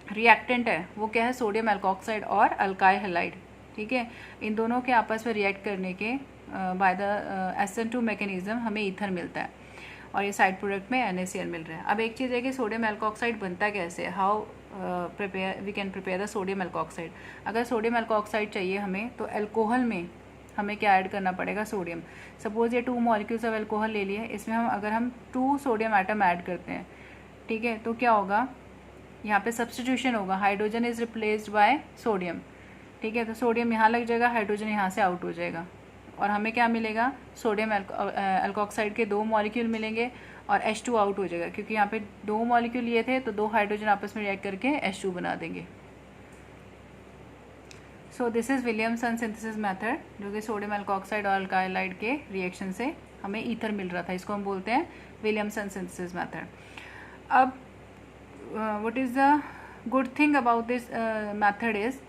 रिएक्टेंट है वो क्या है, सोडियम एल्कोक्साइड और अल्काइल हैलाइड, ठीक है। इन दोनों के आपस में रिएक्ट करने के बाय द SN2 मैकेनिज्म हमें ईथर मिलता है और ये साइड प्रोडक्ट में NaCl मिल रहा है। अब एक चीज़ है कि सोडियम एल्कोक्साइड बनता कैसे, how we can prepare the sodium alkoxide. अगर सोडियम एल्कोक्साइड चाहिए हमें तो अल्कोहल में हमें क्या ऐड करना पड़ेगा, सोडियम। सपोज ये 2 मॉलिक्यूल्स ऑफ अल्कोहल ले लिए, इसमें अगर हम 2 सोडियम एटम ऐड करते हैं, ठीक है, तो क्या होगा, यहाँ पे सब्सटीट्यूशन होगा, hydrogen is replaced by sodium, ठीक है। तो सोडियम यहाँ लग जाएगा, हाइड्रोजन यहाँ से आउट हो जाएगा, और हमें क्या मिलेगा, सोडियम अल्कोक्साइड के 2 मॉलिक्यूल मिलेंगे और H2 आउट हो जाएगा, क्योंकि यहाँ पे 2 मॉलिक्यूल लिए थे तो 2 हाइड्रोजन आपस में रिएक्ट करके H2 बना देंगे। सो this is Williamson synthesis method, जो कि सोडियम अल्कोक्साइड और अल्काइलाइड के रिएक्शन से हमें ईथर मिल रहा था, इसको हम बोलते हैं विलियमसन सिंथेसिस मेथड। अब what is the good thing about this method is,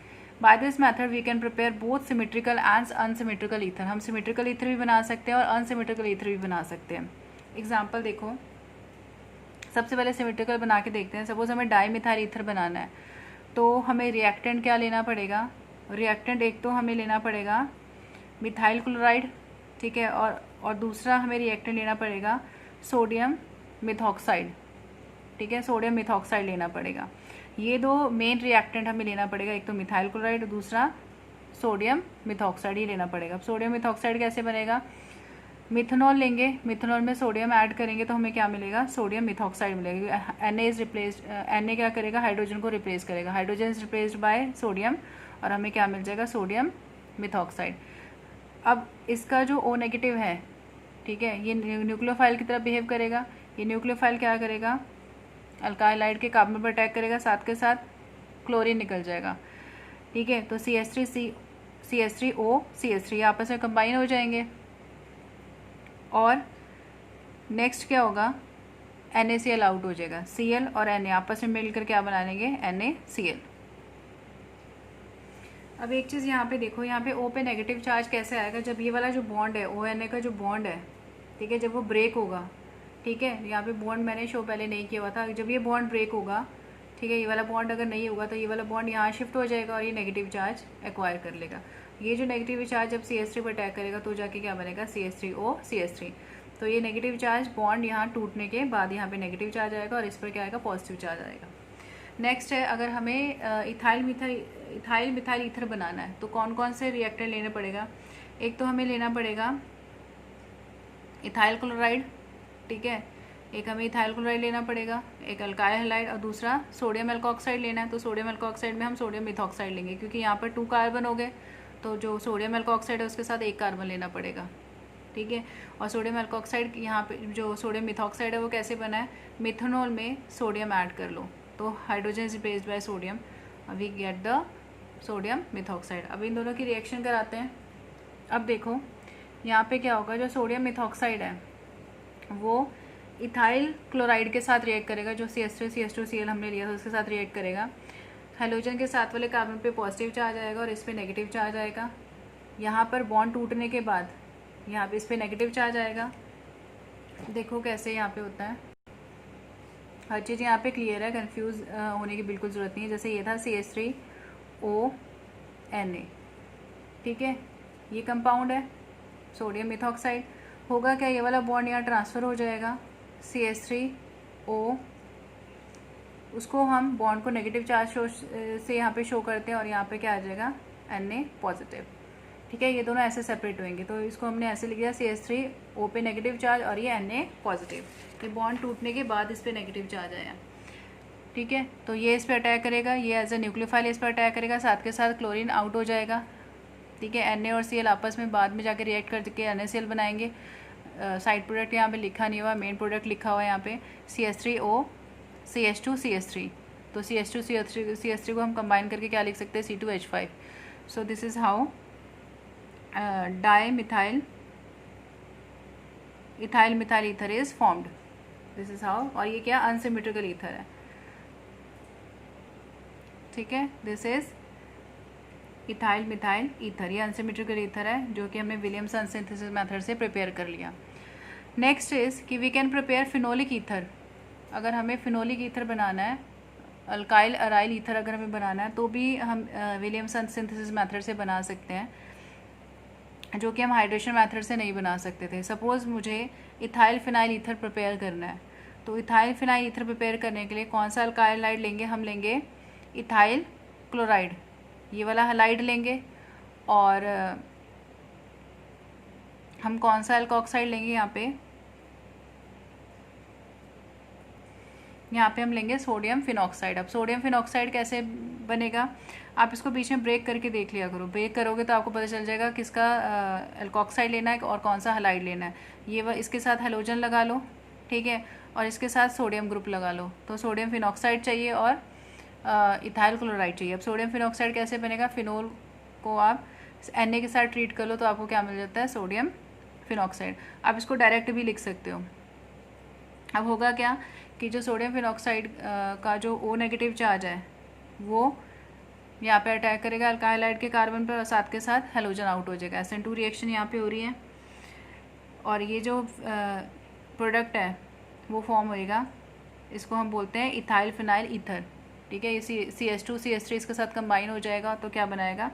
by this method we can prepare both symmetrical and unsymmetrical ether. हम सिमेट्रिकल ईथर भी बना सकते हैं और अनसिमेट्रिकल ईथर भी बना सकते हैं। एग्जाम्पल देखो, सबसे पहले सिमेट्रिकल बना के देखते हैं। सपोज हमें डाईमिथाइल ईथर बनाना है, तो हमें रिएक्टेंट क्या लेना पड़ेगा, रिएक्टेंट एक तो हमें लेना पड़ेगा मिथाइल क्लोराइड, ठीक है, और दूसरा हमें रिएक्टेंट लेना पड़ेगा सोडियम मिथॉक्साइड, ठीक है, सोडियम मिथॉक्साइड लेना पड़ेगा। ये 2 मेन रिएक्टेंट हमें लेना पड़ेगा, एक तो मिथाइल क्लोराइड और दूसरा सोडियम मिथॉक्साइड ही लेना पड़ेगा। अब सोडियम मिथॉक्साइड कैसे बनेगा, मिथेनॉल लेंगे, मिथेनॉल में सोडियम ऐड करेंगे तो हमें क्या मिलेगा, सोडियम मिथॉक्साइड मिलेगा। Na इज रिप्लेस्ड, Na क्या करेगा, हाइड्रोजन को रिप्लेस करेगा, hydrogen is replaced by sodium और हमें क्या मिल जाएगा, सोडियम मिथॉक्साइड। अब इसका जो O नेगेटिव है, ठीक है, ये न्यूक्लियोफाइल की तरह बिहेव करेगा। ये न्यूक्लियोफाइल क्या करेगा, अल्काइलाइड के कार्बन पर अटैक करेगा, साथ के साथ क्लोरीन निकल जाएगा, ठीक है। तो CH3O CH3 आपस में कंबाइन हो जाएंगे और नेक्स्ट क्या होगा, NaCl आउट हो जाएगा, Cl और Na आपस में मिलकर क्या बना लेंगे, NaCl। अब एक चीज़ यहाँ पे देखो, यहाँ पे O पे नेगेटिव चार्ज कैसे आएगा, जब ये वाला जो बॉन्ड है ONA का जो बॉन्ड है, ठीक है, जब वो ब्रेक होगा, ठीक है, यहाँ पे बॉन्ड मैंने शो पहले नहीं किया हुआ था, जब ये बॉन्ड ब्रेक होगा, ठीक है, ये वाला बॉन्ड अगर नहीं होगा तो ये वाला बॉन्ड यहाँ शिफ्ट हो जाएगा और ये नेगेटिव चार्ज एक्वायर कर लेगा। ये जो नेगेटिव चार्ज जब CH3 पर अटैक करेगा तो जाके क्या बनेगा, CH3O CH3। तो ये नेगेटिव चार्ज बॉन्ड यहाँ टूटने के बाद यहाँ पे नेगेटिव चार्ज आएगा और इस पर क्या आएगा, पॉजिटिव चार्ज आएगा। नेक्स्ट है, अगर हमें इथाइल मिथाइल ईथर बनाना है तो कौन कौन से रिएक्टर लेना पड़ेगा, एक तो हमें लेना पड़ेगा इथाइल क्लोराइड, ठीक है, एक हमें इथाइल क्लोराइड लेना पड़ेगा, एक अल्काइल हैलाइड और दूसरा सोडियम अल्कोक्साइड लेना है। तो सोडियम अल्कोक्साइड में हम सोडियम मिथॉक्साइड लेंगे, क्योंकि यहाँ पर 2 कार्बन हो गए, तो जो सोडियम अल्कोक्साइड है उसके साथ 1 कार्बन लेना पड़ेगा, ठीक है। और सोडियम अल्कोक्साइड यहाँ पे जो सोडियम मिथॉक्साइड है वो कैसे बना है, मिथेनॉल में सोडियम ऐड कर लो तो hydrogen is replaced by sodium, we get the sodium methoxide. अब इन दोनों की रिएक्शन कराते हैं। अब देखो यहाँ पे क्या होगा, जो सोडियम मिथॉक्साइड है वो इथाइल क्लोराइड के साथ रिएक्ट करेगा, जो CH3CH2Cl हमने लिया था उसके साथ रिएक्ट करेगा। हाइड्रोजन के साथ वाले कार्बन पे पॉजिटिव चार्ज आएगा और इस पर नेगेटिव चार्ज आएगा। यहाँ पर बॉन्ड टूटने के बाद यहाँ पे इस पर नेगेटिव चार्ज आएगा। देखो कैसे यहाँ पे होता है, हर चीज़ यहाँ पे क्लियर है, कंफ्यूज होने की बिल्कुल ज़रूरत नहीं है। जैसे ये था CH3O Na, ठीक है, ये कंपाउंड है सोडियम मिथॉक्साइड। होगा क्या, ये वाला बॉन्ड यहाँ ट्रांसफ़र हो जाएगा, CH3O, उसको हम बॉन्ड को नेगेटिव चार्ज से यहाँ पे शो करते हैं और यहाँ पे क्या आ जाएगा, Na पॉजिटिव, ठीक है। ये दोनों ऐसे सेपरेट होंगे तो इसको हमने ऐसे लिख दिया, CH3O पे नेगेटिव चार्ज और ये Na पॉजिटिव। ये बॉन्ड टूटने के बाद इस पर नेगेटिव चार्ज आया, ठीक है। तो ये इस पर अटैक करेगा, ये एज ए न्यूक्लियोफाइल इस पर अटैक करेगा, साथ के साथ क्लोरीन आउट हो जाएगा, ठीक है। Na और Cl आपस में बाद में जाकर रिएक्ट करके NaCl बनाएंगे। साइड प्रोडक्ट यहाँ पे लिखा नहीं हुआ, मेन प्रोडक्ट लिखा हुआ है यहाँ पे CH3O CH2 CH3। तो CH2 CH3 को हम कंबाइन करके क्या लिख सकते हैं, C2H5। So this is how dimethyl methyl ether is formed, this is how. और ये क्या, अनसिमेट्रिकल ईथर है, ठीक है। This is ethyl methyl ether, ये अनसिमेट्रिकल ईथर है जो कि हमने विलियमसन सिंथेसिस मेथड से प्रिपेयर कर लिया। नेक्स्ट इज कि we can prepare phenolic ether. अगर हमें फिनोलिक ईथर बनाना है, अल्काइल अराइल ईथर अगर हमें बनाना है तो भी हम विलियमसन सिंथेसिस मेथड से बना सकते हैं, जो कि हम हाइड्रेशन मेथड से नहीं बना सकते थे। सपोज़ मुझे इथाइल फिनाइल ईथर प्रिपेयर करना है, तो इथाइल फिनाइल ईथर प्रिपेयर करने के लिए कौन सा अल्काइलाइड लेंगे, हम लेंगे इथाइल क्लोराइड, ये वाला हैलाइड लेंगे। और हम कौन सा अल्कोक्साइड लेंगे यहाँ पे, यहाँ पे हम लेंगे सोडियम फिनॉक्साइड। अब सोडियम फिनॉक्साइड कैसे बनेगा, आप इसको बीच में ब्रेक करके देख लिया करो। ब्रेक करोगे तो आपको पता चल जाएगा किसका एल्कोक्साइड लेना है और कौन सा हलाइड लेना है। ये इसके साथ हेलोजन लगा लो, ठीक है, और इसके साथ सोडियम ग्रुप लगा लो। तो सोडियम फिनॉक्साइड चाहिए और इथाइल क्लोराइड चाहिए। अब सोडियम फिनॉक्साइड कैसे बनेगा, फिनोल को आप Na के साथ ट्रीट कर लो तो आपको क्या मिल जाता है, सोडियम फिनॉक्साइड। आप इसको डायरेक्ट भी लिख सकते हो। अब होगा क्या कि जो सोडियम फिनॉक्साइड का जो O नेगेटिव चार्ज है वो यहाँ पे अटैक करेगा अल्काइल हैलाइड के कार्बन पर और साथ के साथ हेलोजन आउट हो जाएगा। SN2 रिएक्शन यहाँ पे हो रही है और ये जो प्रोडक्ट है वो फॉर्म होएगा, इसको हम बोलते हैं इथाइल फिनाइल ईथर, ठीक है। ये CH2 CH3 इसके साथ कंबाइन हो जाएगा तो क्या बनाएगा,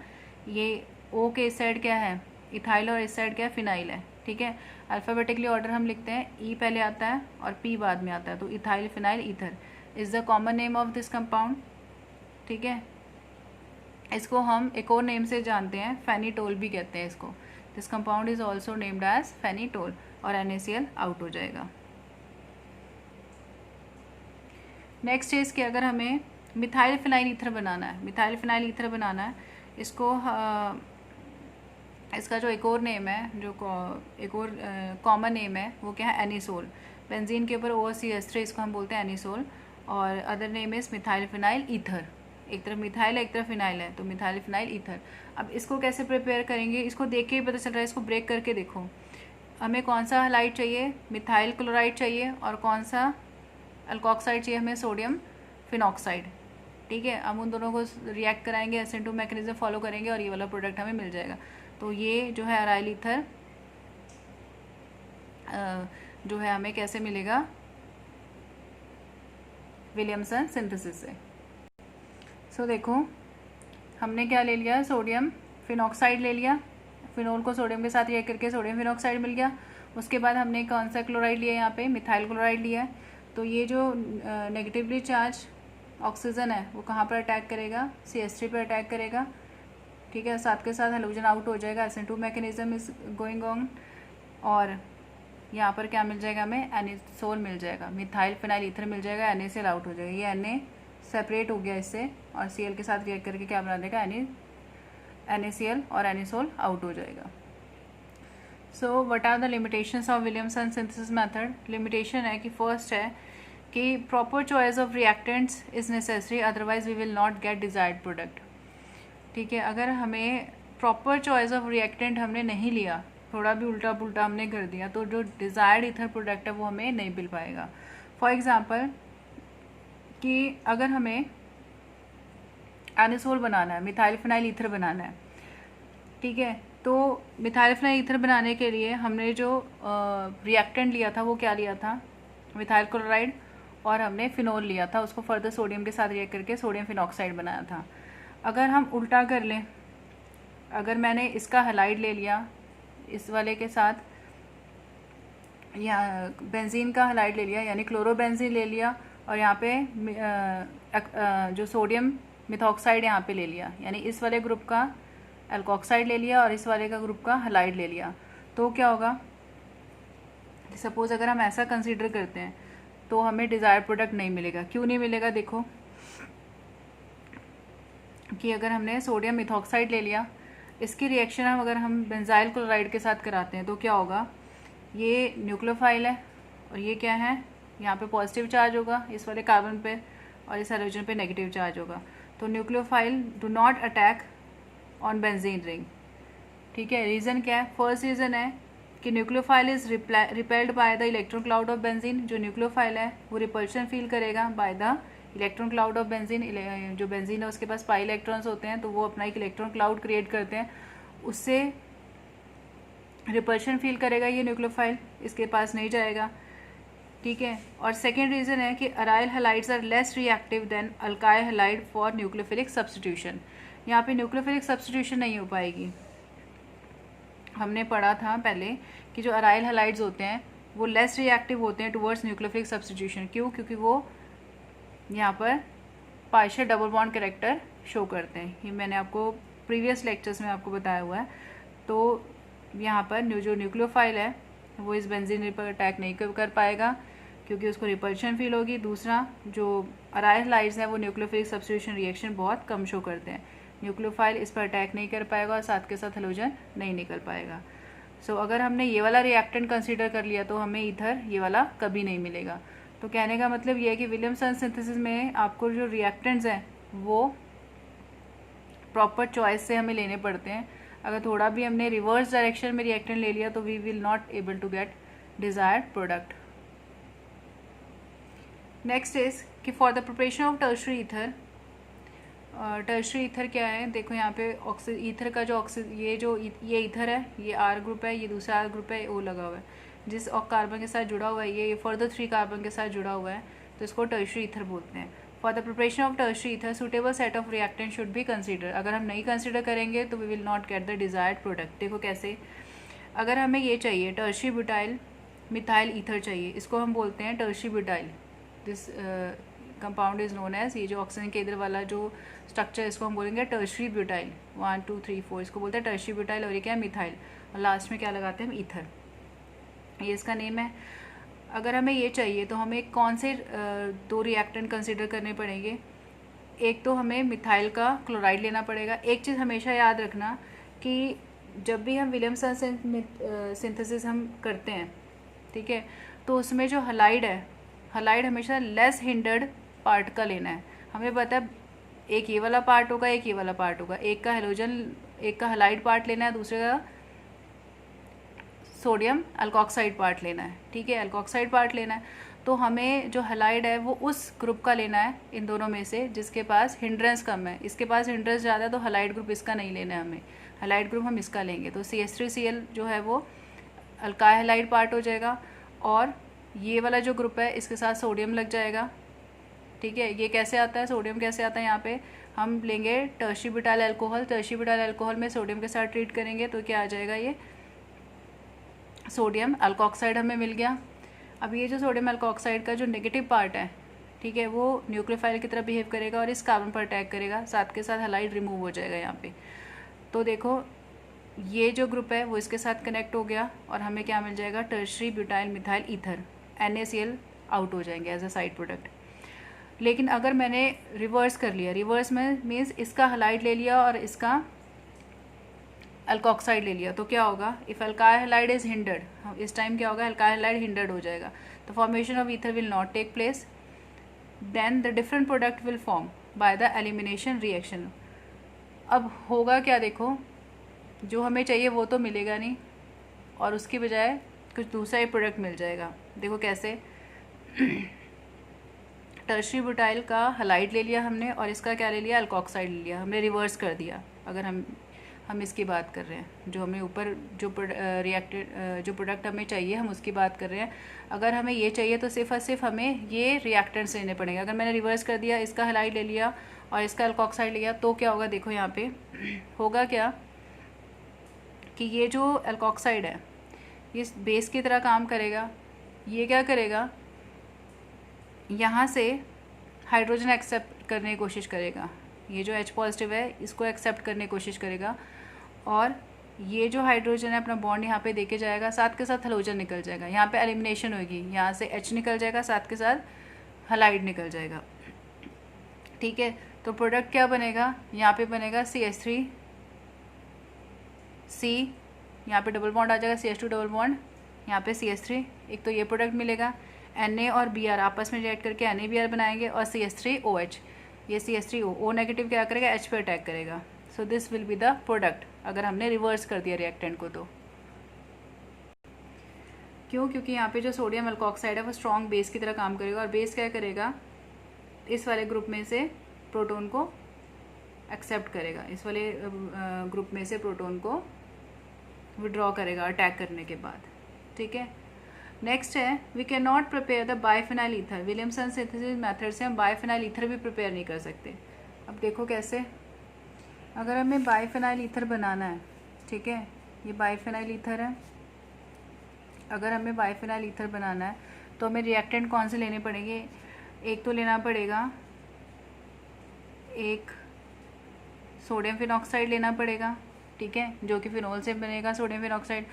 ये O के इस साइड क्या है इथाइल और इस साइड क्या है फिनाइल है, ठीक है। अल्फ़ाबेटिकली ऑर्डर हम लिखते हैं, E पहले आता है और P बाद में आता है, तो ethyl phenyl ether is the common name of this compound, ठीक है। इसको हम एक और नेम से जानते हैं, फेनिटोल भी कहते हैं इसको। This compound is also named as phenetole और NaCl आउट हो जाएगा। नेक्स्ट इज कि अगर हमें मिथाइल फिनाइल ईथर बनाना है, मिथाइल फिनाइल ईथर बनाना है, इसको इसका जो एक और नेम है, जो एक और कॉमन नेम है वो क्या है, एनिसोल। बेंजीन के ऊपर OCH3, इसको हम बोलते हैं एनिसोल और other name is methyl phenyl ether. एक तरफ मिथाइल है एक तरफ फिनाइल है, तो मिथाइल फिनाइल ईथर। अब इसको कैसे प्रिपेयर करेंगे, इसको देख के ही पता चल रहा है, इसको ब्रेक करके देखो। हमें कौन सा हलाइड चाहिए, मिथाइल क्लोराइड चाहिए, और कौन सा अल्कोक्साइड चाहिए हमें, सोडियम फिनॉक्साइड, ठीक है। अब उन दोनों को रिएक्ट कराएंगे, SN2 मैकेनिज्म फॉलो करेंगे और ये वाला प्रोडक्ट हमें मिल जाएगा। तो ये जो है अराइल ईथर जो है हमें कैसे मिलेगा, विलियमसन सिंथेसिस से। सो देखो हमने क्या ले लिया, सोडियम फिनॉक्साइड ले लिया, फिनोल को सोडियम के साथ रिएक्ट करके सोडियम फिनॉक्साइड मिल गया। उसके बाद हमने कौन सा क्लोराइड लिया, यहाँ पे मिथाइल क्लोराइड लिया है। तो ये जो नेगेटिवली चार्ज ऑक्सीजन है वो कहाँ पर अटैक करेगा, CH3 पर अटैक करेगा, ठीक है। साथ के साथ हेलोजन आउट हो जाएगा, SN2 mechanism is going on, और यहाँ पर क्या मिल जाएगा हमें, एनिसोल मिल जाएगा, मिथाइल फिनाइल ईथर मिल जाएगा, NaCl आउट हो जाएगा। ये Na सेपरेट हो गया इससे और Cl के साथ रिएक्ट करके क्या बना देगा, NaCl और एनिसोल आउट हो जाएगा। So what are the limitations of Williamson synthesis method. Limitation है कि फर्स्ट है कि proper choice of reactants is necessary, otherwise we will not get desired product, ठीक है। अगर हमें प्रॉपर चॉइस ऑफ रिएक्टेंट हमने नहीं लिया, थोड़ा भी उल्टा पुल्टा हमने कर दिया, तो जो डिज़ायर्ड ईथर प्रोडक्ट है वो हमें नहीं मिल पाएगा। फॉर एग्जांपल कि अगर हमें एनिसोल बनाना है, मिथाइल फिनाइल ईथर बनाना है, ठीक है, तो मिथाइल फिनाइल ईथर बनाने के लिए हमने जो रिएक्टेंट लिया था वो क्या लिया था, मिथाइल क्लोराइड, और हमने फिनोल लिया था, उसको फर्दर सोडियम के साथ रिएक्ट करके सोडियम फिनॉक्साइड बनाया था। अगर हम उल्टा कर लें, अगर मैंने इसका हलाइड ले लिया इस वाले के साथ, या बेंजीन का हलाइड ले लिया यानी क्लोरोबेंजीन ले लिया, और यहाँ पे जो सोडियम मिथॉक्साइड यहाँ पे ले लिया, यानी इस वाले ग्रुप का एल्कोक्साइड ले लिया और इस वाले का ग्रुप का हलाइड ले लिया, तो क्या होगा, सपोज अगर हम ऐसा कंसीडर करते हैं तो हमें डिज़ायर्ड प्रोडक्ट नहीं मिलेगा। क्यों नहीं मिलेगा, देखो कि अगर हमने सोडियम मिथॉक्साइड ले लिया, इसकी रिएक्शन हम अगर हम बेंजाइल क्लोराइड के साथ कराते हैं तो क्या होगा, ये न्यूक्लियोफाइल है और ये क्या है, यहाँ पे पॉजिटिव चार्ज होगा इस वाले कार्बन पे और इस हाइड्रोजन पे नेगेटिव चार्ज होगा। तो nucleophile do not attack on benzene ring, ठीक है। रीज़न क्या है, फर्स्ट रीज़न है कि nucleophile is repelled by the electron cloud of benzene. जो न्यूक्लियोफाइल है वो रिपल्शन फील करेगा bye the electron cloud of benzene. जो बेंजीन है उसके पास पाई इलेक्ट्रॉन्स होते हैं, तो वो अपना एक इलेक्ट्रॉन क्लाउड क्रिएट करते हैं, उससे रिपल्शन फील करेगा ये न्यूक्लियोफाइल, इसके पास नहीं जाएगा, ठीक है। और सेकेंड रीज़न है कि aryl halides are less reactive than alkyl halide for nucleophilic substitution. यहाँ पे न्यूक्लियोफिलिक सब्स्टिट्यूशन नहीं हो पाएगी। हमने पढ़ा था पहले कि जो अराइल हैलाइड्स होते हैं वो लेस रिएक्टिव होते हैं टुवर्ड्स न्यूक्लियोफिलिक सब्स्टिट्यूशन। क्यों, क्योंकि वो यहाँ पर partial double bond character show करते हैं। ये मैंने आपको प्रीवियस लेक्चर्स में आपको बताया हुआ है। तो यहाँ पर जो न्यूक्लियोफाइल है वो इस बेंजीन पर अटैक नहीं कर पाएगा, क्योंकि उसको रिपल्शन फील होगी। दूसरा, जो अराइल लाइट्स हैं वो न्यूक्लियोफिलिक सब्स्टिट्यूशन रिएक्शन बहुत कम शो करते हैं, न्यूक्लियोफाइल इस पर अटैक नहीं कर पाएगा और साथ के साथ हेलोजन नहीं निकल पाएगा। सो अगर हमने ये वाला रिएक्टेंट कंसीडर कर लिया तो हमें ईथर ये वाला कभी नहीं मिलेगा। तो कहने का मतलब ये है कि विलियमसन सिंथेसिस में आपको जो रिएक्टेंट्स हैं वो प्रॉपर चॉइस से हमें लेने पड़ते हैं। अगर थोड़ा भी हमने रिवर्स डायरेक्शन में रिएक्टेंट ले लिया तो we will not able to get desired product. Next is कि for the preparation of tertiary ether, tertiary ether क्या है, देखो यहाँ पे ईथर का जो ये ईथर है, ये आर ग्रुप है, ये दूसरा आर ग्रुप है, ओ लगा हुआ है, जिस कार्बन के साथ जुड़ा हुआ है ये फर्दर 3 कार्बन के साथ जुड़ा हुआ है, तो इसको टर्शरी ईथर बोलते हैं। For the preparation of tertiary ether suitable set of reactant should be consider. अगर हम नहीं कंसीडर करेंगे तो we will not get the desired product. देखो कैसे, अगर हमें ये चाहिए टर्शरी ब्यूटाइल मिथाइल ईथर चाहिए, इसको हम बोलते हैं tertiary butyl. This compound is known as, ये जो ऑक्सीजन के इधर वाला जो स्ट्रक्चर इसको हम बोलेंगे टर्शरी ब्यूटाइल, 1 2 3 4 इसको बोलते हैं टर्शरी ब्यूटाइल, और ये क्या है मिथाइल, और लास्ट में क्या लगाते हैं हम ईथर, ये इसका नेम है। अगर हमें ये चाहिए तो हमें कौन से 2 रिएक्टेंट कंसिडर करने पड़ेंगे। एक तो हमें मिथाइल का क्लोराइड लेना पड़ेगा। एक चीज़ हमेशा याद रखना कि जब भी हम विलियमसन सिंथेसिस हम करते हैं, ठीक है, तो उसमें जो हलाइड है, हलाइड हमेशा लेस हिंडर्ड पार्ट का लेना है। हमें पता है एक ये वाला पार्ट होगा, एक ये वाला पार्ट होगा, एक का हेलोजन, एक का हलाइड पार्ट लेना है, दूसरे का सोडियम अल्कोक्साइड पार्ट लेना है, ठीक है, अल्कोक्साइड पार्ट लेना है। तो हमें जो हलाइड है वो उस ग्रुप का लेना है इन दोनों में से जिसके पास हिंड्रेंस कम है। इसके पास हिंड्रेंस ज़्यादा है तो हलाइड ग्रुप इसका नहीं लेना है हमें, हलाइड ग्रुप हम इसका लेंगे। तो CH3Cl जो है वो अल्काइल हलाइड पार्ट हो जाएगा, और ये वाला जो ग्रुप है इसके साथ सोडियम लग जाएगा, ठीक है। ये कैसे आता है, सोडियम कैसे आता है, यहाँ पे हम लेंगे tertiary butyl alcohol, tertiary butyl alcohol में सोडियम के साथ ट्रीट करेंगे तो क्या आ जाएगा, ये सोडियम अल्कोक्साइड हमें मिल गया। अब ये जो सोडियम अल्कोक्साइड का जो नेगेटिव पार्ट है, ठीक है, वो न्यूक्लियोफाइल की तरह बिहेव करेगा और इस कार्बन पर अटैक करेगा, साथ के साथ हलाइड रिमूव हो जाएगा यहाँ पे। तो देखो ये जो ग्रुप है वो इसके साथ कनेक्ट हो गया और हमें क्या मिल जाएगा, tertiary butyl methyl ether, NaCl out हो जाएंगे एज अ साइड प्रोडक्ट। लेकिन अगर मैंने रिवर्स कर लिया, रिवर्स में मीन्स इसका हलाइड ले लिया और इसका अल्कोक्साइड ले लिया, तो क्या होगा, if alkyl halide is hindered, इस टाइम क्या होगा, अल्काइल हलाइड हिंडर्ड हो जाएगा, तो formation of ether will not take place, then the different product will form by the elimination reaction. अब होगा क्या, देखो जो हमें चाहिए वो तो मिलेगा नहीं और उसकी बजाय कुछ दूसरा ही प्रोडक्ट मिल जाएगा। देखो कैसे, टर्शरी ब्यूटाइल का हलाइड ले लिया हमने और इसका क्या ले लिया, अल्कोक्साइड ले लिया, हमने रिवर्स कर दिया। अगर हम इसकी बात कर रहे हैं, जो हमें ऊपर जो जो प्रोडक्ट हमें चाहिए हम उसकी बात कर रहे हैं। अगर हमें ये चाहिए तो सिर्फ और सिर्फ हमें ये रिएक्टेंट्स लेने पड़ेंगे। अगर मैंने रिवर्स कर दिया, इसका हलाइड ले लिया और इसका अल्कोक्साइड लिया, तो क्या होगा, देखो यहाँ पे होगा क्या कि ये जो अल्कोक्साइड है ये बेस की तरह काम करेगा। ये क्या करेगा, यहाँ से हाइड्रोजन एक्सेप्ट करने की कोशिश करेगा, ये जो H पॉजिटिव है इसको एक्सेप्ट करने की कोशिश करेगा, और ये जो हाइड्रोजन है अपना बॉन्ड यहाँ पे देके जाएगा, साथ के साथ हेलोजन निकल जाएगा। यहाँ पे एलिमिनेशन होगी, यहाँ से H निकल जाएगा, साथ के साथ हलाइड निकल जाएगा, ठीक है। तो प्रोडक्ट क्या बनेगा, यहाँ पे बनेगा CH3C, यहाँ पे डबल बॉन्ड आ जाएगा, CH2 डबल बॉन्ड, यहाँ पे CH3, एक तो ये प्रोडक्ट मिलेगा। Na और Br आपस में रिएक्ट करके NaBr बनाएंगे और CH3OH, ये CH3O नेगेटिव क्या करेगा, H पे अटैक करेगा। So this will be the product अगर हमने रिवर्स कर दिया रिएक्टेंट को। तो क्यों, क्योंकि यहाँ पे जो सोडियम अल्कोक्साइड है वो स्ट्रॉन्ग बेस की तरह काम करेगा, और बेस क्या करेगा, इस वाले ग्रुप में से प्रोटोन को एक्सेप्ट करेगा, इस वाले ग्रुप में से प्रोटोन को विड्रॉ करेगा अटैक करने के बाद, ठीक है। नेक्स्ट है, we can not prepare the biphenyl ether. Williamson synthesis method से हम बाइफिनाइल ईथर भी प्रिपेयर नहीं कर सकते। अब देखो कैसे, अगर हमें बाइफिनाइल ईथर बनाना है, ठीक है, ये बाइफिनाइल ईथर है, अगर हमें बाइफिनाइल ईथर बनाना है तो हमें रिएक्टेंट कौन से लेने पड़ेंगे, एक तो लेना पड़ेगा, एक सोडियम फिनॉक्साइड लेना पड़ेगा, ठीक है, जो कि फिनोल से बनेगा सोडियम फिनॉक्साइड,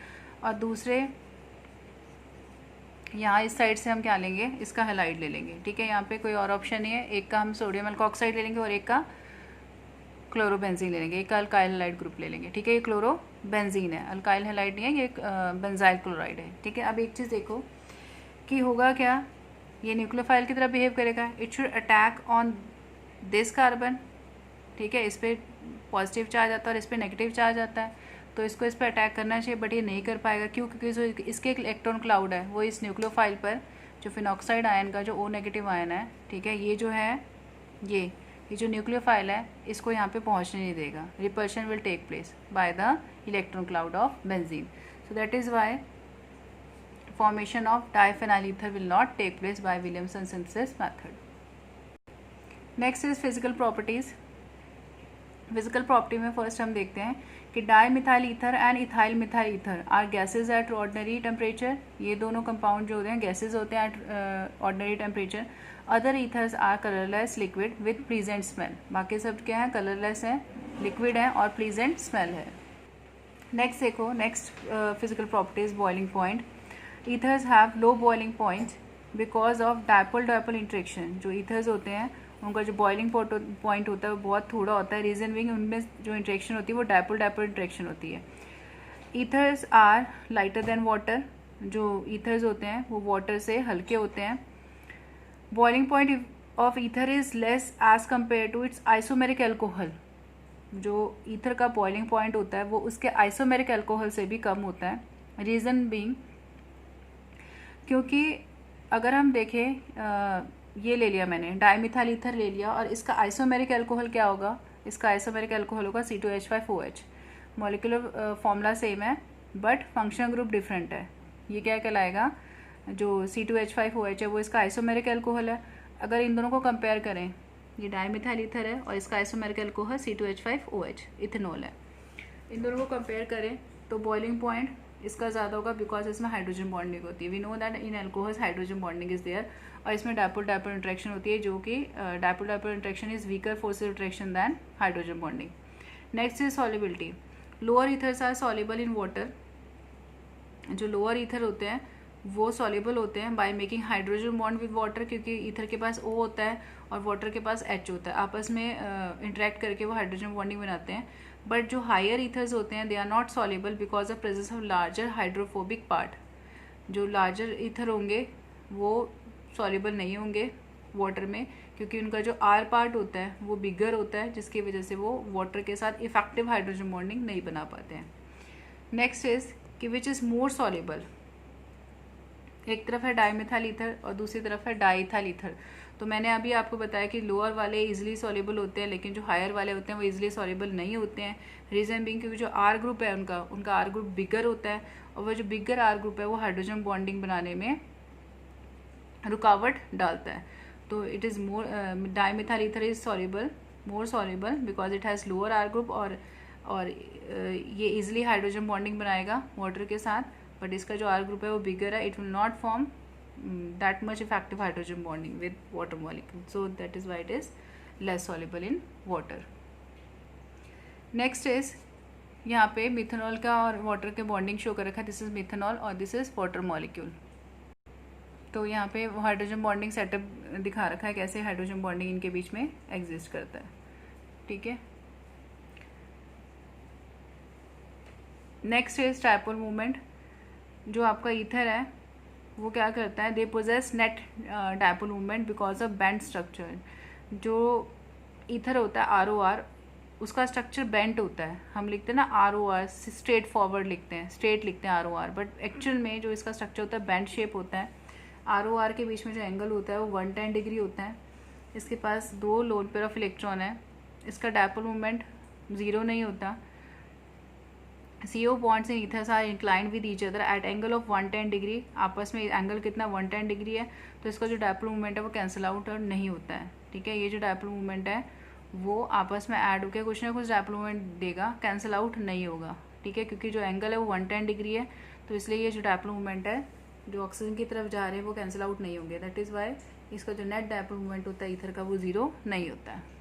और दूसरे यहाँ इस साइड से हम क्या लेंगे, इसका हैलाइड ले लेंगे, ठीक है। यहाँ पे कोई और ऑप्शन नहीं है, एक का हम सोडियम अल्कोक्साइड ले लेंगे और एक का क्लोरोबेंजीन ले लेंगे, एक का अल्काइल हैलाइड ग्रुप ले लेंगे, ठीक है। ये क्लोरोबेंजीन है, अल्काइल हैलाइड नहीं है, ये बेंजाइल क्लोराइड है, ठीक है। अब एक चीज़ देखो कि होगा क्या, ये न्यूक्लियोफाइल की तरह बिहेव करेगा। It should attack on this carbon, ठीक है। इस पर पॉजिटिव चार्ज आता है और इस पर नेगेटिव चार्ज आता है, तो इसको इस पर अटैक करना चाहिए, बट ये नहीं कर पाएगा। क्यों? क्योंकि जो इसके एक इलेक्ट्रॉन क्लाउड है वो इस न्यूक्लियोफाइल पर, जो फिनॉक्साइड आयन का जो O नेगेटिव आयन है, ठीक है, ये जो है ये जो न्यूक्लियोफाइल है इसको यहाँ पे पहुँचने नहीं देगा। Repulsion will take place by the electron cloud of benzene, so that is why formation of diphenyl ether will not take place by Williamson synthesis method. Next is physical properties. Physical property में first हम देखते हैं कि dimethyl ether and ethyl methyl ether are gases at ordinary temperature. ये दोनों compound जो होते हैं गैसेज होते हैं at ordinary temperature. Other ethers are colourless liquid with pleasant smell. बाकी सब क्या है, कलरलेस है, लिक्विड है और प्लीजेंट स्मेल है। नेक्स्ट देखो, next physical properties boiling point. Ethers have low boiling point because of dipole dipole interaction. जो ईथर्स होते हैं उनका जो बॉइलिंग पॉइंट होता है वो बहुत थोड़ा होता है। रीजन बीइंग उनमें जो इंट्रैक्शन होती है वो डायपोल डायपोल इंट्रैक्शन होती है। Ethers are lighter than water. जो ईथर्स होते हैं वो वाटर से हल्के होते हैं। Boiling point of ether is less as compare to its isomeric alcohol. जो ईथर का बॉइलिंग पॉइंट होता है वो उसके आइसोमेरिक एल्कोहल से भी कम होता है। रीज़न बीइंग क्योंकि अगर हम देखें, ये ले लिया मैंने, डाईमिथाइल ईथर ले लिया और इसका आइसोमेरिक एल्कोहल क्या होगा, इसका आइसोमेरिक एल्कोहल होगा C2H5OH। मॉलिक्यूलर फॉर्मूला सेम है बट फंक्शनल ग्रुप डिफरेंट है। ये क्या कहलाएगा, जो C2H5OH है वो इसका आइसोमेरिक एल्कोहल है। अगर इन दोनों को कंपेयर करें, ये डाईमिथाइल ईथर है और इसका आइसोमेरिक एल्कोहल C2H5OH इथेनॉल है। इन दोनों को कंपेयर करें तो बॉइलिंग पॉइंट इसका ज़्यादा होगा बिकॉज इसमें हाइड्रोजन बॉन्डिंग होती है। We know that in alcohols hydrogen bonding is there. और इसमें डायपोल डायपोल इंट्रैक्शन होती है, जो कि dipole dipole interaction is weaker forces interaction than hydrogen bonding. Next is solubility. Lower ethers are soluble in water. जो lower ether होते हैं वो सॉल्युबल होते हैं by making hydrogen bond with water, क्योंकि ईथर के पास O होता है और वाटर के पास H होता है। आपस में इंटरेक्ट करके वो हाइड्रोजन बॉन्डिंग बनाते हैं। बट जो हायर ईथर्स होते हैं they are not soluble because of presence of larger hydrophobic part. जो लार्जर ईथर होंगे वो सॉल्युबल नहीं होंगे वाटर में, क्योंकि उनका जो R पार्ट होता है वो बिगर होता है, जिसकी वजह से वो वाटर के साथ इफेक्टिव हाइड्रोजन बॉन्डिंग नहीं बना पाते हैं। नेक्स्ट इज कि विच इज़ मोर सॉल्युबल। एक तरफ है डाईमिथाइल ईथर और दूसरी तरफ है डाईइथाइल ईथर। तो मैंने अभी आपको बताया कि लोअर वाले इजीली सॉल्युबल होते हैं, लेकिन जो हायर वाले होते हैं वो इजीली सॉल्युबल नहीं होते हैं। रीज़न बीइंग क्योंकि जो R ग्रुप है उनका R ग्रुप बिगर होता है और वो जो बिगर R ग्रुप है वो हाइड्रोजन बॉन्डिंग बनाने में रुकावट डालता है। तो it is more dimethyl ether is soluble, more soluble because it has lower R group और ये इजीली हाइड्रोजन बॉन्डिंग बनाएगा वाटर के साथ। बट इसका जो R ग्रुप है वो बिगर है, it will not form that much effective hydrogen bonding with water molecule, so that is why it is less soluble in water. Next is यहाँ पे मिथेनॉल का और वाटर के बॉन्डिंग शो कर रखा है। दिस इज मिथेनॉल और this is water molecule. तो यहाँ पे हाइड्रोजन बॉन्डिंग सेटअप दिखा रखा है, कैसे हाइड्रोजन बॉन्डिंग इनके बीच में एग्जिस्ट करता है, ठीक है। Next is dipole movement. जो आपका ईथर है वो क्या करता है, they possess net dipole movement because of bent structure. जो ईथर होता है ROR, उसका स्ट्रक्चर बेंट होता है। हम लिखते हैं ना ROR, स्ट्रेट फॉरवर्ड लिखते हैं, स्ट्रेट लिखते हैं ROR, बट एक्चुअल में जो इसका स्ट्रक्चर होता है बेंट शेप होता है। ROR के बीच में जो एंगल होता है वो 110 डिग्री होता है। इसके पास 2 लोन पेयर ऑफ इलेक्ट्रॉन है। इसका डायपोल मूवमेंट 0 नहीं होता। CO bonds in ethers are inclined with each other at angle of 110 degree. आपस में एंगल कितना 110 डिग्री है, तो इसका जो डायपोल मूवमेंट है वो कैंसिल आउट और नहीं होता है, ठीक है। ये जो डायपोल मूवमेंट है वो आपस में ऐड होकर कुछ ना कुछ डायपोल मूवमेंट देगा, कैंसिल आउट नहीं होगा, ठीक है। क्योंकि जो एंगल है वो 110 डिग्री है, तो इसलिए ये जो डायपोल मूवमेंट है जो ऑक्सीजन की तरफ जा रहे हैं वो कैंसिल आउट नहीं होंगे। दैट इज़ वाई इसका जो नेट डायपोल मूवमेंट होता है ईथर का वो 0 नहीं होता है।